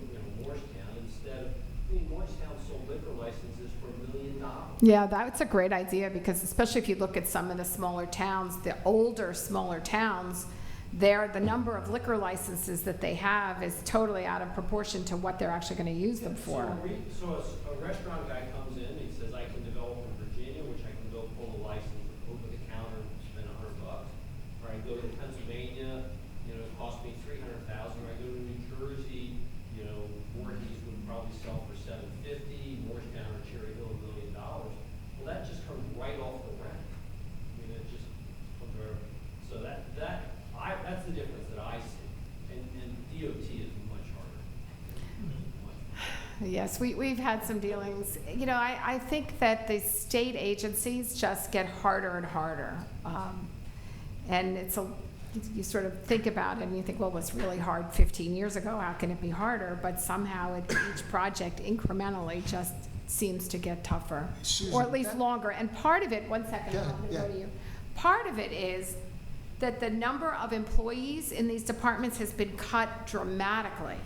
Morristown instead of, Morristown sold liquor licenses for $1 million. Yeah, that's a great idea, because especially if you look at some of the smaller towns, the older, smaller towns, the number of liquor licenses that they have is totally out of proportion to what they're actually going to use them for. So a restaurant guy comes in, he says, I can develop in Virginia, which I can go pull a license over the counter and spend $100. Or I go to Pennsylvania, it cost me $300,000. Or I go to New Jersey, Voorhees would probably sell for $750. Morristown or Cherry Hill $1 million. Well, that just comes right off the rent. It just comes right. So that's the difference that I see. And DOT is much harder. Yes, we've had some dealings. I think that the state agencies just get harder and harder. And you sort of think about it and you think, well, it was really hard 15 years ago. How can it be harder? But somehow each project incrementally just seems to get tougher, Susan, or at least longer. And part of it, one second, Yeah, I'm going to yeah. go to you. Part of it is that the number of employees in these departments has been cut dramatically.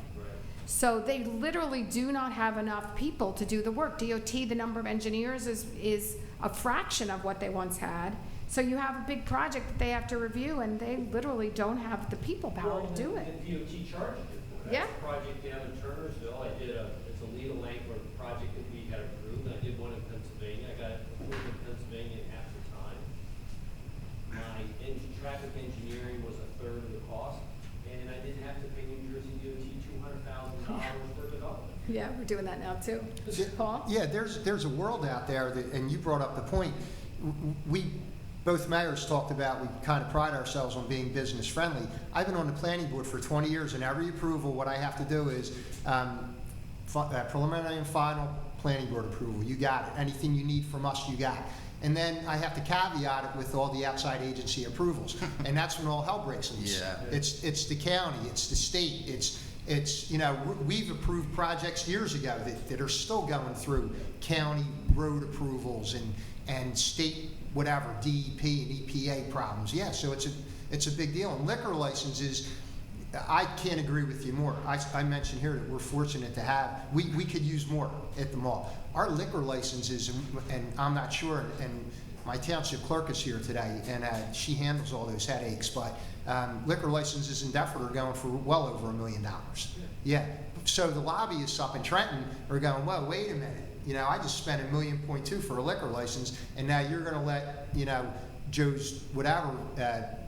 So they literally do not have enough people to do the work. DOT, the number of engineers is a fraction of what they once had. So you have a big project that they have to review, and they literally don't have the people power to do it. And DOT charges you for that. Yeah. That's a project down in Turnersville. It's a lead length or project that we had approved. I did one in Pennsylvania. I got it approved in Pennsylvania in half the time. My traffic engineering was a third of the cost, and I didn't have to pay New Jersey DOT $200,000 for development. Yeah, we're doing that now too. Paul? Yeah, there's a world out there, and you brought up the point. We, both mayors talked about, we kind of pride ourselves on being business friendly. I've been on the planning board for 20 years, and every approval, what I have to do is preliminary and final planning board approval. You got it. Anything you need from us, you got it. And then I have to caveat it with all the outside agency approvals, and that's when all hell breaks loose. Yeah. It's the county, it's the state, it's we've approved projects years ago that are still going through county road approvals and state whatever DEP and EPA problems. Yeah, so it's a big deal. And liquor licenses, I can't agree with you more. I mentioned here that we're fortunate to have, we could use more at the mall. Our liquor licenses, and I'm not sure, and my township clerk is here today, and she handles all those headaches, but liquor licenses in Deptford are going for well over $1 million. Yeah, so the lobbyists up in Trenton are going, well, wait a minute. I just spent $1.2 million for a liquor license, and now you're going to let, Joe's whatever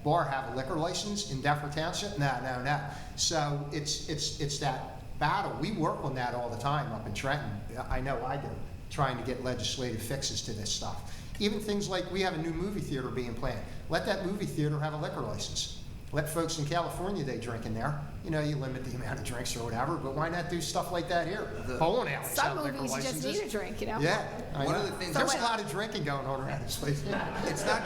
bar have a liquor license in Deptford Township? No. So it's that battle. We work on that all the time up in Trenton. I know I do, trying to get legislative fixes to this stuff. Even things like we have a new movie theater being planned. Let that movie theater have a liquor license. let folks in California, they drink in there. You know, you limit the amount of drinks or whatever, but why not do stuff like that here? Bowling alleys Some have liquor movies you just licenses. need a drink, you know? Yeah, I One know. of the things There's that- a lot of drinking going on around this place. It's not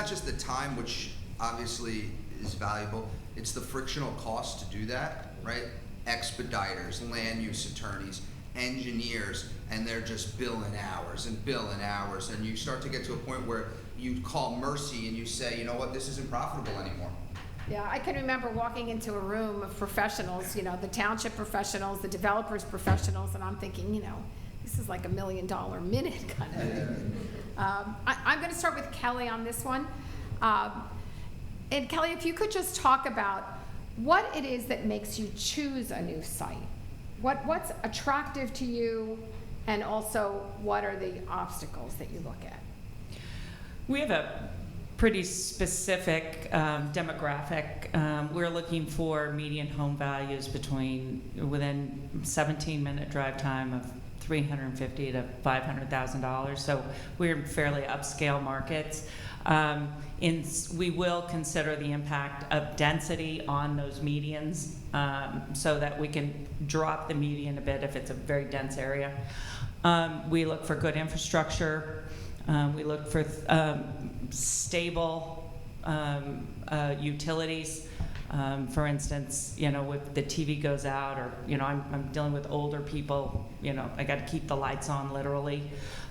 just the time, which obviously is valuable. It's the frictional cost to do that, right? Expediters, land use attorneys, engineers, and they're just billing hours, and you start to get to a point where you call mercy and you say, you know what, this isn't profitable anymore. Yeah, I can remember walking into a room of professionals, you know, the township professionals, the developers professionals, and I'm thinking, you know, this is like $1 million a minute kind of thing. I'm going to start with Kelly on this one. And Kelly, if you could just talk about what it is that makes you choose a new site. What's attractive to you, and also what are the obstacles that you look at? We have a pretty specific demographic. We're looking for median home values within 17-minute drive time of $350,000 to $500,000. So we're in fairly upscale markets. We will consider the impact of density on those medians so that we can drop the median a bit if it's a very dense area. We look for good infrastructure. We look for stable utilities. For instance, you know, if the TV goes out, or, you know, I'm dealing with older people, you know, I got to keep the lights on literally.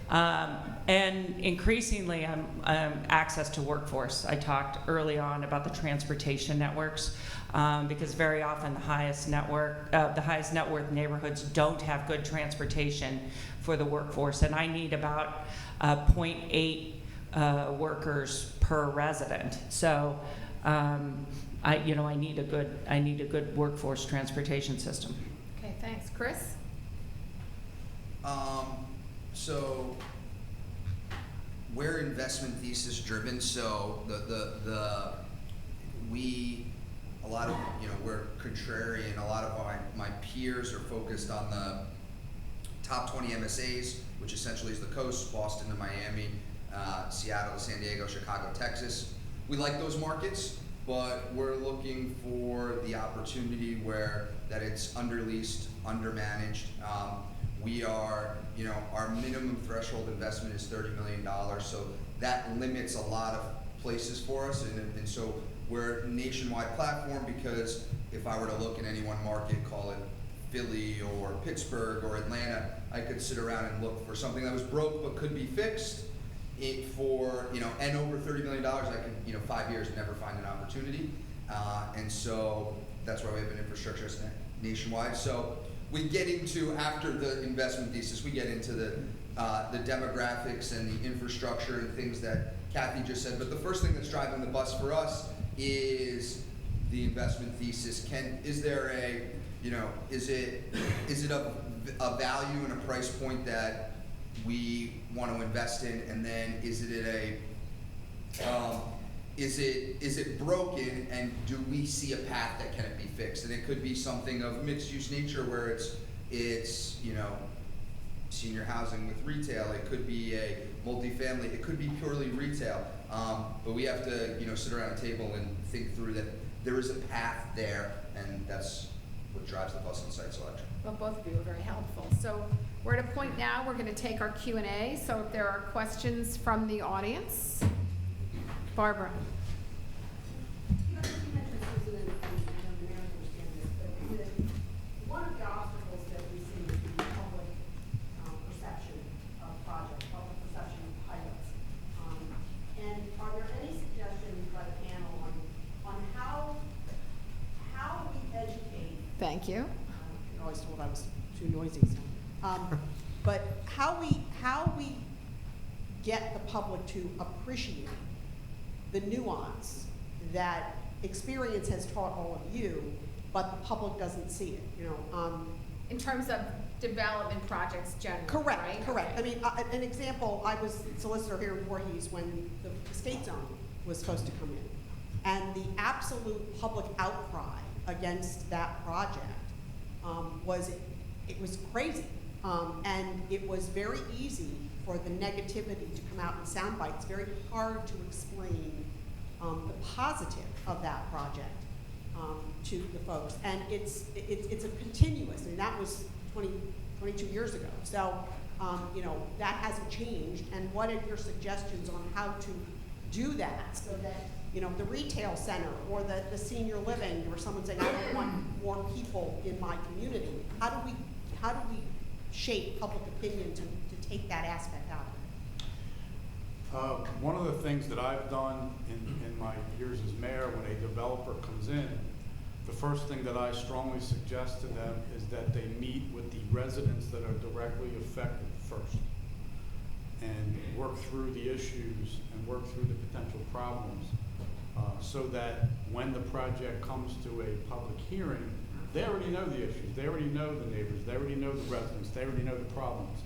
And increasingly, access to workforce. I talked early on about the transportation networks, because very often the highest net worth neighborhoods don't have good transportation for the workforce, and I need about 0.8 workers per resident. So, I need a good workforce transportation system. Okay, thanks. Chris? So we're investment thesis driven. So we're contrarian. A lot of my peers are focused on the top 20 MSAs, which essentially is the coast: Boston to Miami, Seattle to San Diego, Chicago, Texas. We like those markets, but we're looking for the opportunity where that it's underleased, undermanaged. We are, you know, our minimum threshold investment is $30 million, so that limits a lot of places for us, and so we're a nationwide platform, because if I were to look in any one market, call it Philly or Pittsburgh or Atlanta, I could sit around and look for something that was broke but could be fixed for, you know, and over $30 million, I could, you know, 5 years and never find an opportunity, and so that's why we have an infrastructure nationwide. So we get into, after the investment thesis, we get into the demographics and the infrastructure and things that Kathy just said. But the first thing that's driving the bus for us is the investment thesis. Is there a, you know, is it a value and a price point that we want to invest in, and then is it broken, and do we see a path that can be fixed? And it could be something of mixed use nature, where it's you know, senior housing with retail. It could be a multifamily. It could be purely retail. But we have to, you know, sit around a table and think through that there is a path there, and that's what drives the bus on site selection. Well, both of you are very helpful. So we're at a point now, we're going to take our Q&A. So if there are questions from the audience. Barbara. One of the obstacles that we see is the public perception of projects, public perception of pilots. And are there any suggestions by the panel on how we educate? Thank you. I always told I was too noisy. So. But how we get the public to appreciate the nuance that experience has taught all of you, but the public doesn't see it, you know. In terms of development projects generally, Correct, right? correct. Okay. I mean, an example, I was solicitor here in Voorhees when the skate zone was supposed to come in. And the absolute public outcry against that project was crazy. And it was very easy for the negativity to come out in sound bites. Very hard to explain the positive of that project to the folks. And it's a continuous, and that was 22 years ago. So, you know, that hasn't changed. And what are your suggestions on how to do that so that, you know, the retail center or the senior living, or someone saying, I don't want more people in my community, how do we shape public opinion to take that aspect out of it? One of the things that I've done in my years as mayor, when a developer comes in, the first thing that I strongly suggest to them is that they meet with the residents that are directly affected first and work through the issues and work through the potential problems so that when the project comes to a public hearing, they already know the issues, they already know the neighbors, they already know the residents, they already know the problems.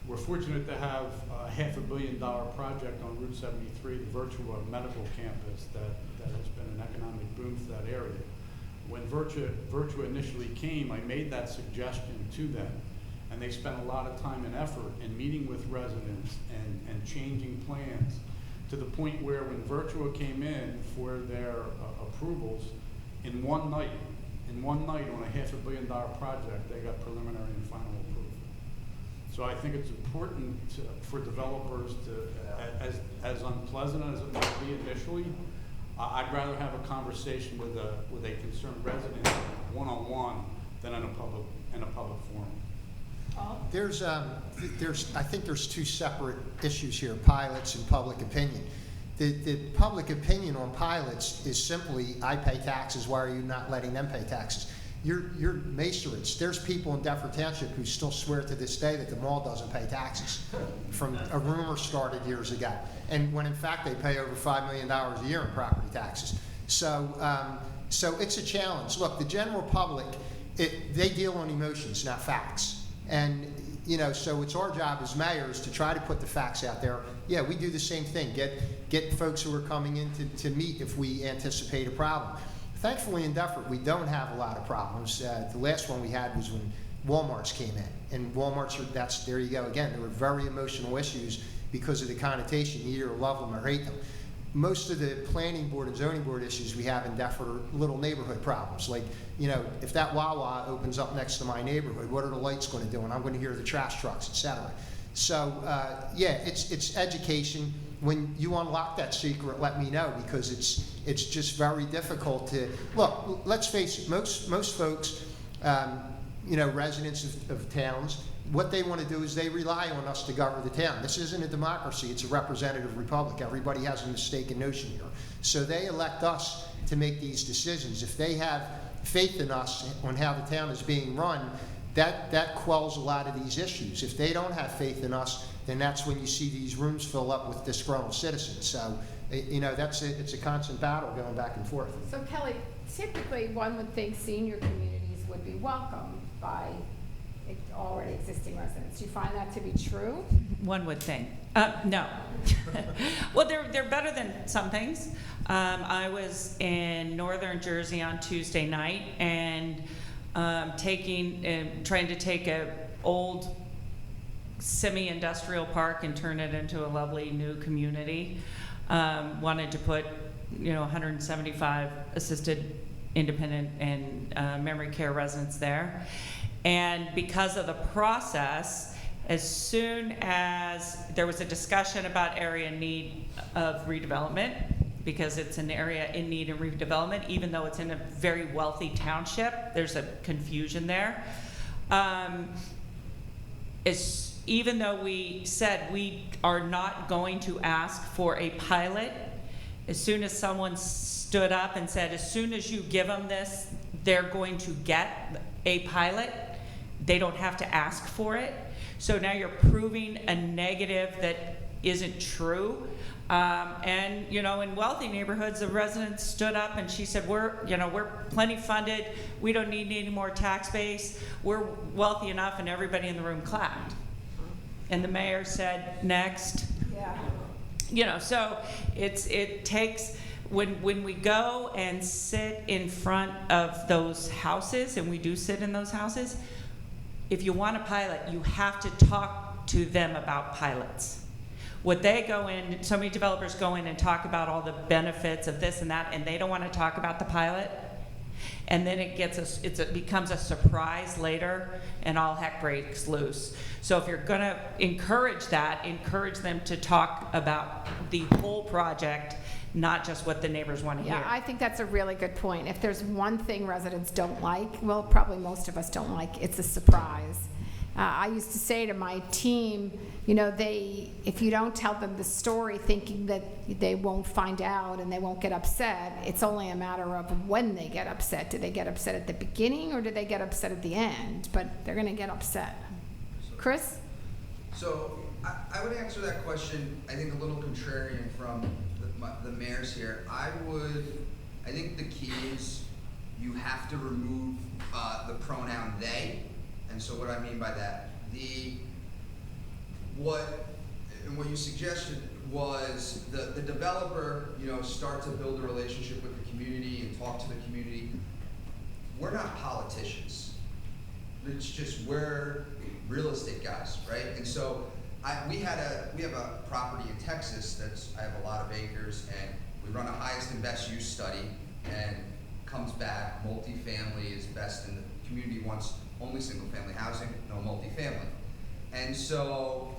We're fortunate to have a $500 million project on Route 73, the Virtua Medical Campus, that has been an economic boom for that area. When Virtua initially came, I made that suggestion to them, and they spent a lot of time and effort in meeting with residents and changing plans to the point where when Virtua came in for their approvals, in one night on a $500 million project, they got preliminary and final approval. So I think it's important for developers to, as unpleasant as it might be initially, I'd rather have a conversation with a concerned resident one-on-one than in a public forum. I think there's two separate issues here, pilots and public opinion. The public opinion on pilots is simply, I pay taxes, why are you not letting them pay taxes? You're Masonets. There's people in Deptford Township who still swear to this day that the mall doesn't pay taxes, from a rumor started years ago, and when in fact they pay over $5 million a year in property taxes. So it's a challenge. Look, the general public, they deal on emotions, not facts, and you know, so it's our job as mayors to try to put the facts out there. Yeah, we do the same thing. Get folks who are coming in to meet if we anticipate a problem. Thankfully in Deptford, we don't have a lot of problems. The last one we had was when Walmarts came in. And Walmarts, there you go again. There were very emotional issues because of the connotation. You either love them or hate them. Most of the planning board and zoning board issues we have in Deptford are little neighborhood problems. Like, you know, if that Wawa opens up next to my neighborhood, what are the lights going to do? And I'm going to hear the trash trucks, et cetera. So, yeah, it's education. When you unlock that secret, let me know, because it's just very difficult to look. Let's face it, most folks, you know, residents of towns, what they want to do is they rely on us to govern the town. This isn't a democracy; it's a representative republic. Everybody has a mistaken notion here. So they elect us to make these decisions. If they have faith in us on how the town is being run, that quells a lot of these issues. If they don't have faith in us, then that's when you see these rooms fill up with disgruntled citizens. So, you know, it's a constant battle going back and forth. So Kelly, typically one would think senior communities would be welcomed by already existing residents. Do you find that to be true? One would think. No. Well, they're better than some things. I was in northern Jersey on Tuesday night and trying to take a old semi-industrial park and turn it into a lovely new community. Wanted to put, you know, 175 assisted independent and memory care residents there. And because of the process, as soon as there was a discussion about area in need of redevelopment, because it's an area in need of redevelopment, even though it's in a very wealthy township, there's a confusion there. Even though we said we are not going to ask for a pilot, as soon as someone stood up and said, as soon as you give them this, they're going to get a pilot, they don't have to ask for it. So now you're proving a negative that isn't true. And you know, in wealthy neighborhoods, the residents stood up and she said, we're plenty funded. We don't need any more tax base. We're wealthy enough, and everybody in the room clapped. And the mayor said, next. Yeah. You know, so it takes, when we go and sit in front of those houses, and we do sit in those houses, if you want a pilot, you have to talk to them about pilots. What they go in, so many developers go in and talk about all the benefits of this and that, and they don't want to talk about the pilot. And then it becomes a surprise later, and all heck breaks loose. So if you're going to encourage that, encourage them to talk about the whole project, not just what the neighbors want to hear. Yeah, I think that's a really good point. If there's one thing residents don't like, well, probably most of us don't like, it's a surprise. I used to say to my team, you know, if you don't tell them the story thinking that they won't find out and they won't get upset, it's only a matter of when they get upset. Do they get upset at the beginning or do they get upset at the end? But they're going to get upset. Chris? So I would answer that question, I think a little contrarian from the mayors here. I think the key is you have to remove the pronoun they. And so what I mean by that, what you suggested was the developer, you know, start to build a relationship with the community and talk to the community. We're not politicians. It's just we're real estate guys, right? And so we have a property in Texas I have a lot of acres, and we run a highest and best use study, and comes back multifamily is best in the community wants only single family housing, no multifamily. And so,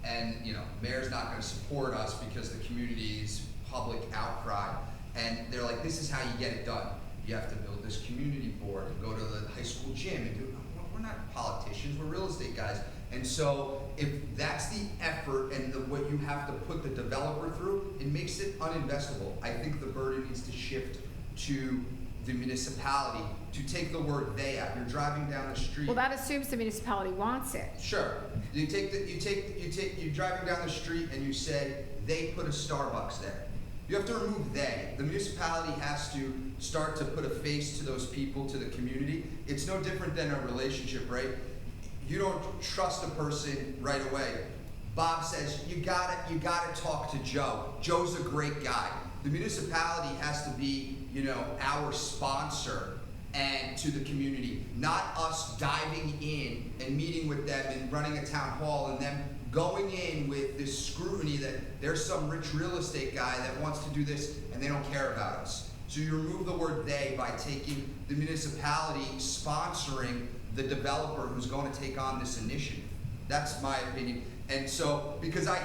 and you know, mayor's not going to support us because the community's public outcry, and they're like, this is how you get it done. You have to build this community board and go to the high school gym and do. We're not politicians, we're real estate guys. And so if that's the effort and what you have to put the developer through, it makes it uninvestable. I think the burden needs to shift to the municipality to take the word they out. You're driving down the street. Well, that assumes the municipality wants it. Sure. You're driving down the street and you say they put a Starbucks there. You have to remove they. The municipality has to start to put a face to those people, to the community. It's no different than a relationship, right? You don't trust a person right away. Bob says, you gotta talk to Joe. Joe's a great guy. The municipality has to be, you know, our sponsor and to the community, not us diving in and meeting with them and running a town hall and them going in with this scrutiny that there's some rich real estate guy that wants to do this and they don't care about us. So you remove the word they by taking the municipality sponsoring the developer who's going to take on this initiative. That's my opinion. And so, because I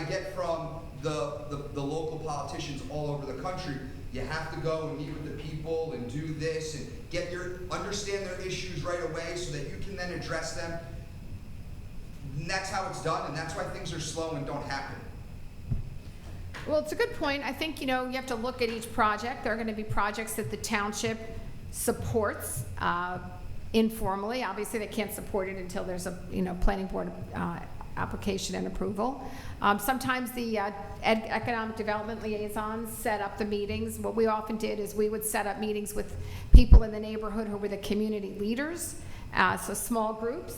get from the local politicians all over the country, you have to go and meet with the people and do this and understand their issues right away so that you can then address them. And that's how it's done, and that's why things are slow and don't happen. Well, it's a good point. I think, you know, you have to look at each project. There are going to be projects that the township supports informally. Obviously, they can't support it until there's a, you know, planning board application and approval. Sometimes the economic development liaisons set up the meetings. What we often did is we would set up meetings with people in the neighborhood who were the community leaders, so small groups,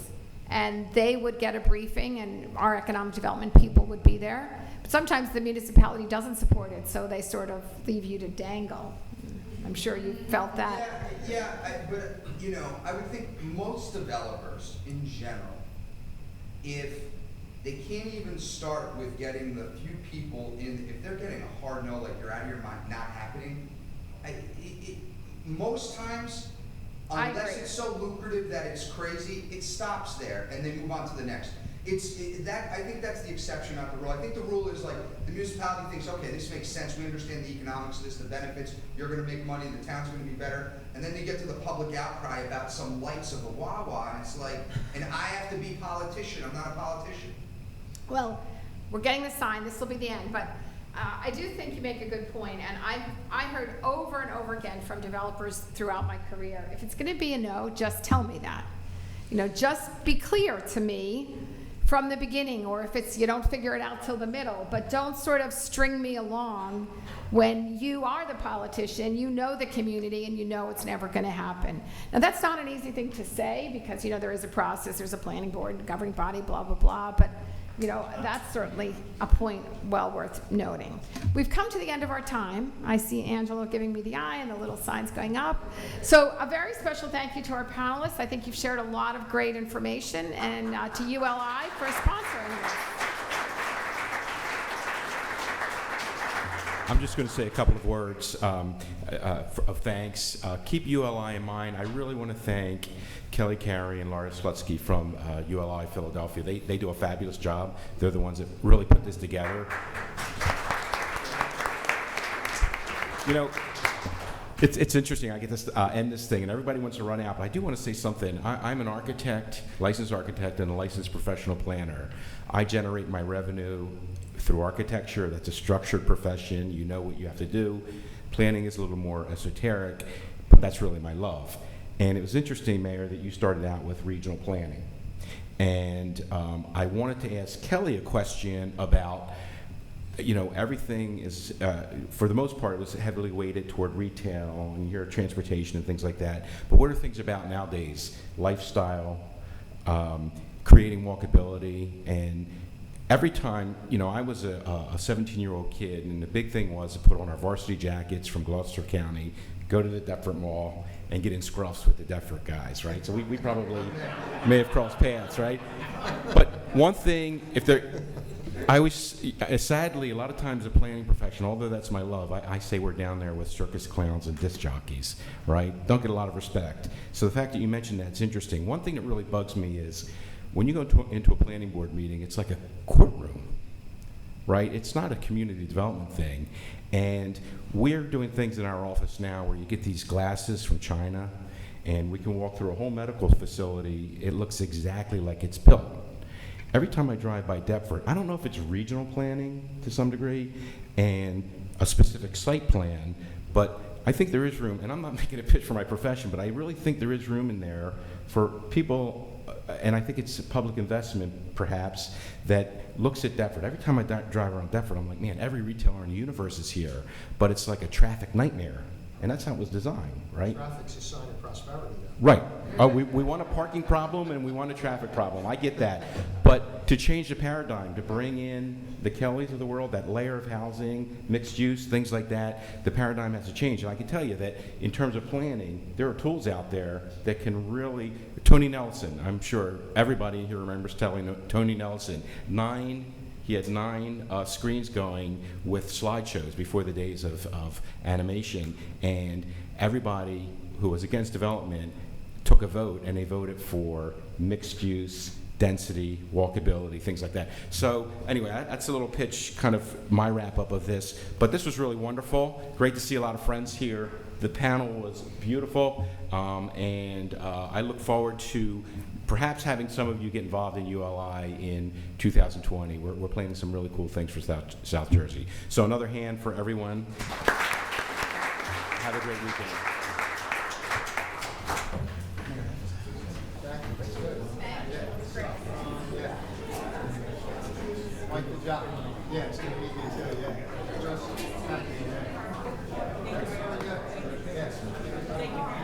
and they would get a briefing and our economic development people would be there. But sometimes the municipality doesn't support it, so they sort of leave you to dangle. I'm sure you felt that. But you know, I would think most developers in general, if they can't even start with getting the few people in, if they're getting a hard no, like you're out of your mind, not happening, most times, unless it's so lucrative that it's crazy, it stops there and they move on to the next. I think that's the exception, not the rule. I think the rule is like the municipality thinks, okay, this makes sense. We understand the economics of this, the benefits. You're going to make money. The town's going to be better. And then they get to the public outcry about some lights of a Wawa, and it's like, and I have to be politician. I'm not a politician. Well, we're getting the sign. This will be the end, but I do think you make a good point, and I heard over and over again from developers throughout my career, if it's going to be a no, just tell me that. You know, just be clear to me from the beginning, or if it's you don't figure it out till the middle, but don't sort of string me along when you are the politician, you know the community, and you know it's never going to happen. Now, that's not an easy thing to say because, you know, there is a process, there's a planning board, governing body, blah, blah, blah, but you know, that's certainly a point well worth noting. We've come to the end of our time. I see Angelo giving me the eye and the little signs going up. So a very special thank you to our panelists. I think you've shared a lot of great information, and to ULI for sponsoring this. I'm just going to say a couple of words of thanks. Keep ULI in mind. I really want to thank Kelly Carey and Laura Slutsky from ULI Philadelphia. They do a fabulous job. They're the ones that really put this together. You know, it's interesting. I get this end this thing, and everybody wants to run out, but I do want to say something. I'm an architect, licensed architect, and a licensed professional planner. I generate my revenue through architecture. That's a structured profession. You know what you have to do. Planning is a little more esoteric, but that's really my love. And it was interesting, Mayor, that you started out with regional planning. And I wanted to ask Kelly a question about, you know, everything is, for the most part, it was heavily weighted toward retail and your transportation and things like that. But what are things about nowadays? Lifestyle, creating walkability, and every time, you know, I was a 17-year-old kid, and the big thing was to put on our varsity jackets from Gloucester County, go to the Deptford Mall, and get in scruffs with the Deptford guys, right? So we probably may have crossed paths, right? But one thing, I always, sadly, a lot of times the planning profession, although that's my love, I say we're down there with circus clowns and disc jockeys, right? Don't get a lot of respect. So the fact that you mentioned that's interesting. One thing that really bugs me is when you go into a planning board meeting, it's like a courtroom, right? It's not a community development thing. And we're doing things in our office now where you get these glasses from China, and we can walk through a whole medical facility. It looks exactly like it's built. Every time I drive by Deptford, I don't know if it's regional planning to some degree and a specific site plan, but I think there is room, and I'm not making a pitch for my profession, but I really think there is room in there for people, and I think it's a public investment, perhaps, that looks at Deptford. Every time I drive around Deptford, I'm like, man, every retailer in the universe is here, but it's like a traffic nightmare, and that's how it was designed, right? Traffic's a sign of prosperity, though. Right. We want a parking problem and we want a traffic problem. I get that. But to change the paradigm, to bring in the Kellys of the world, that layer of housing, mixed use, things like that, the paradigm has to change. And I can tell you that in terms of planning, there are tools out there that can really, Tony Nelson, I'm sure everybody here remembers telling Tony Nelson, he had 9 screens going with slideshows before the days of animation, and everybody who was against development took a vote, and they voted for mixed use, density, walkability, things like that. So anyway, that's a little pitch, kind of my wrap up of this. But this was really wonderful. Great to see a lot of friends here. The panel was beautiful, and I look forward to perhaps having some of you get involved in ULI in 2020. We're planning some really cool things for South Jersey. So another hand for everyone. Have a great weekend. Mike, good job. Yeah, it's going to be good too, yeah. Just happy, yeah. Yes. Thank you.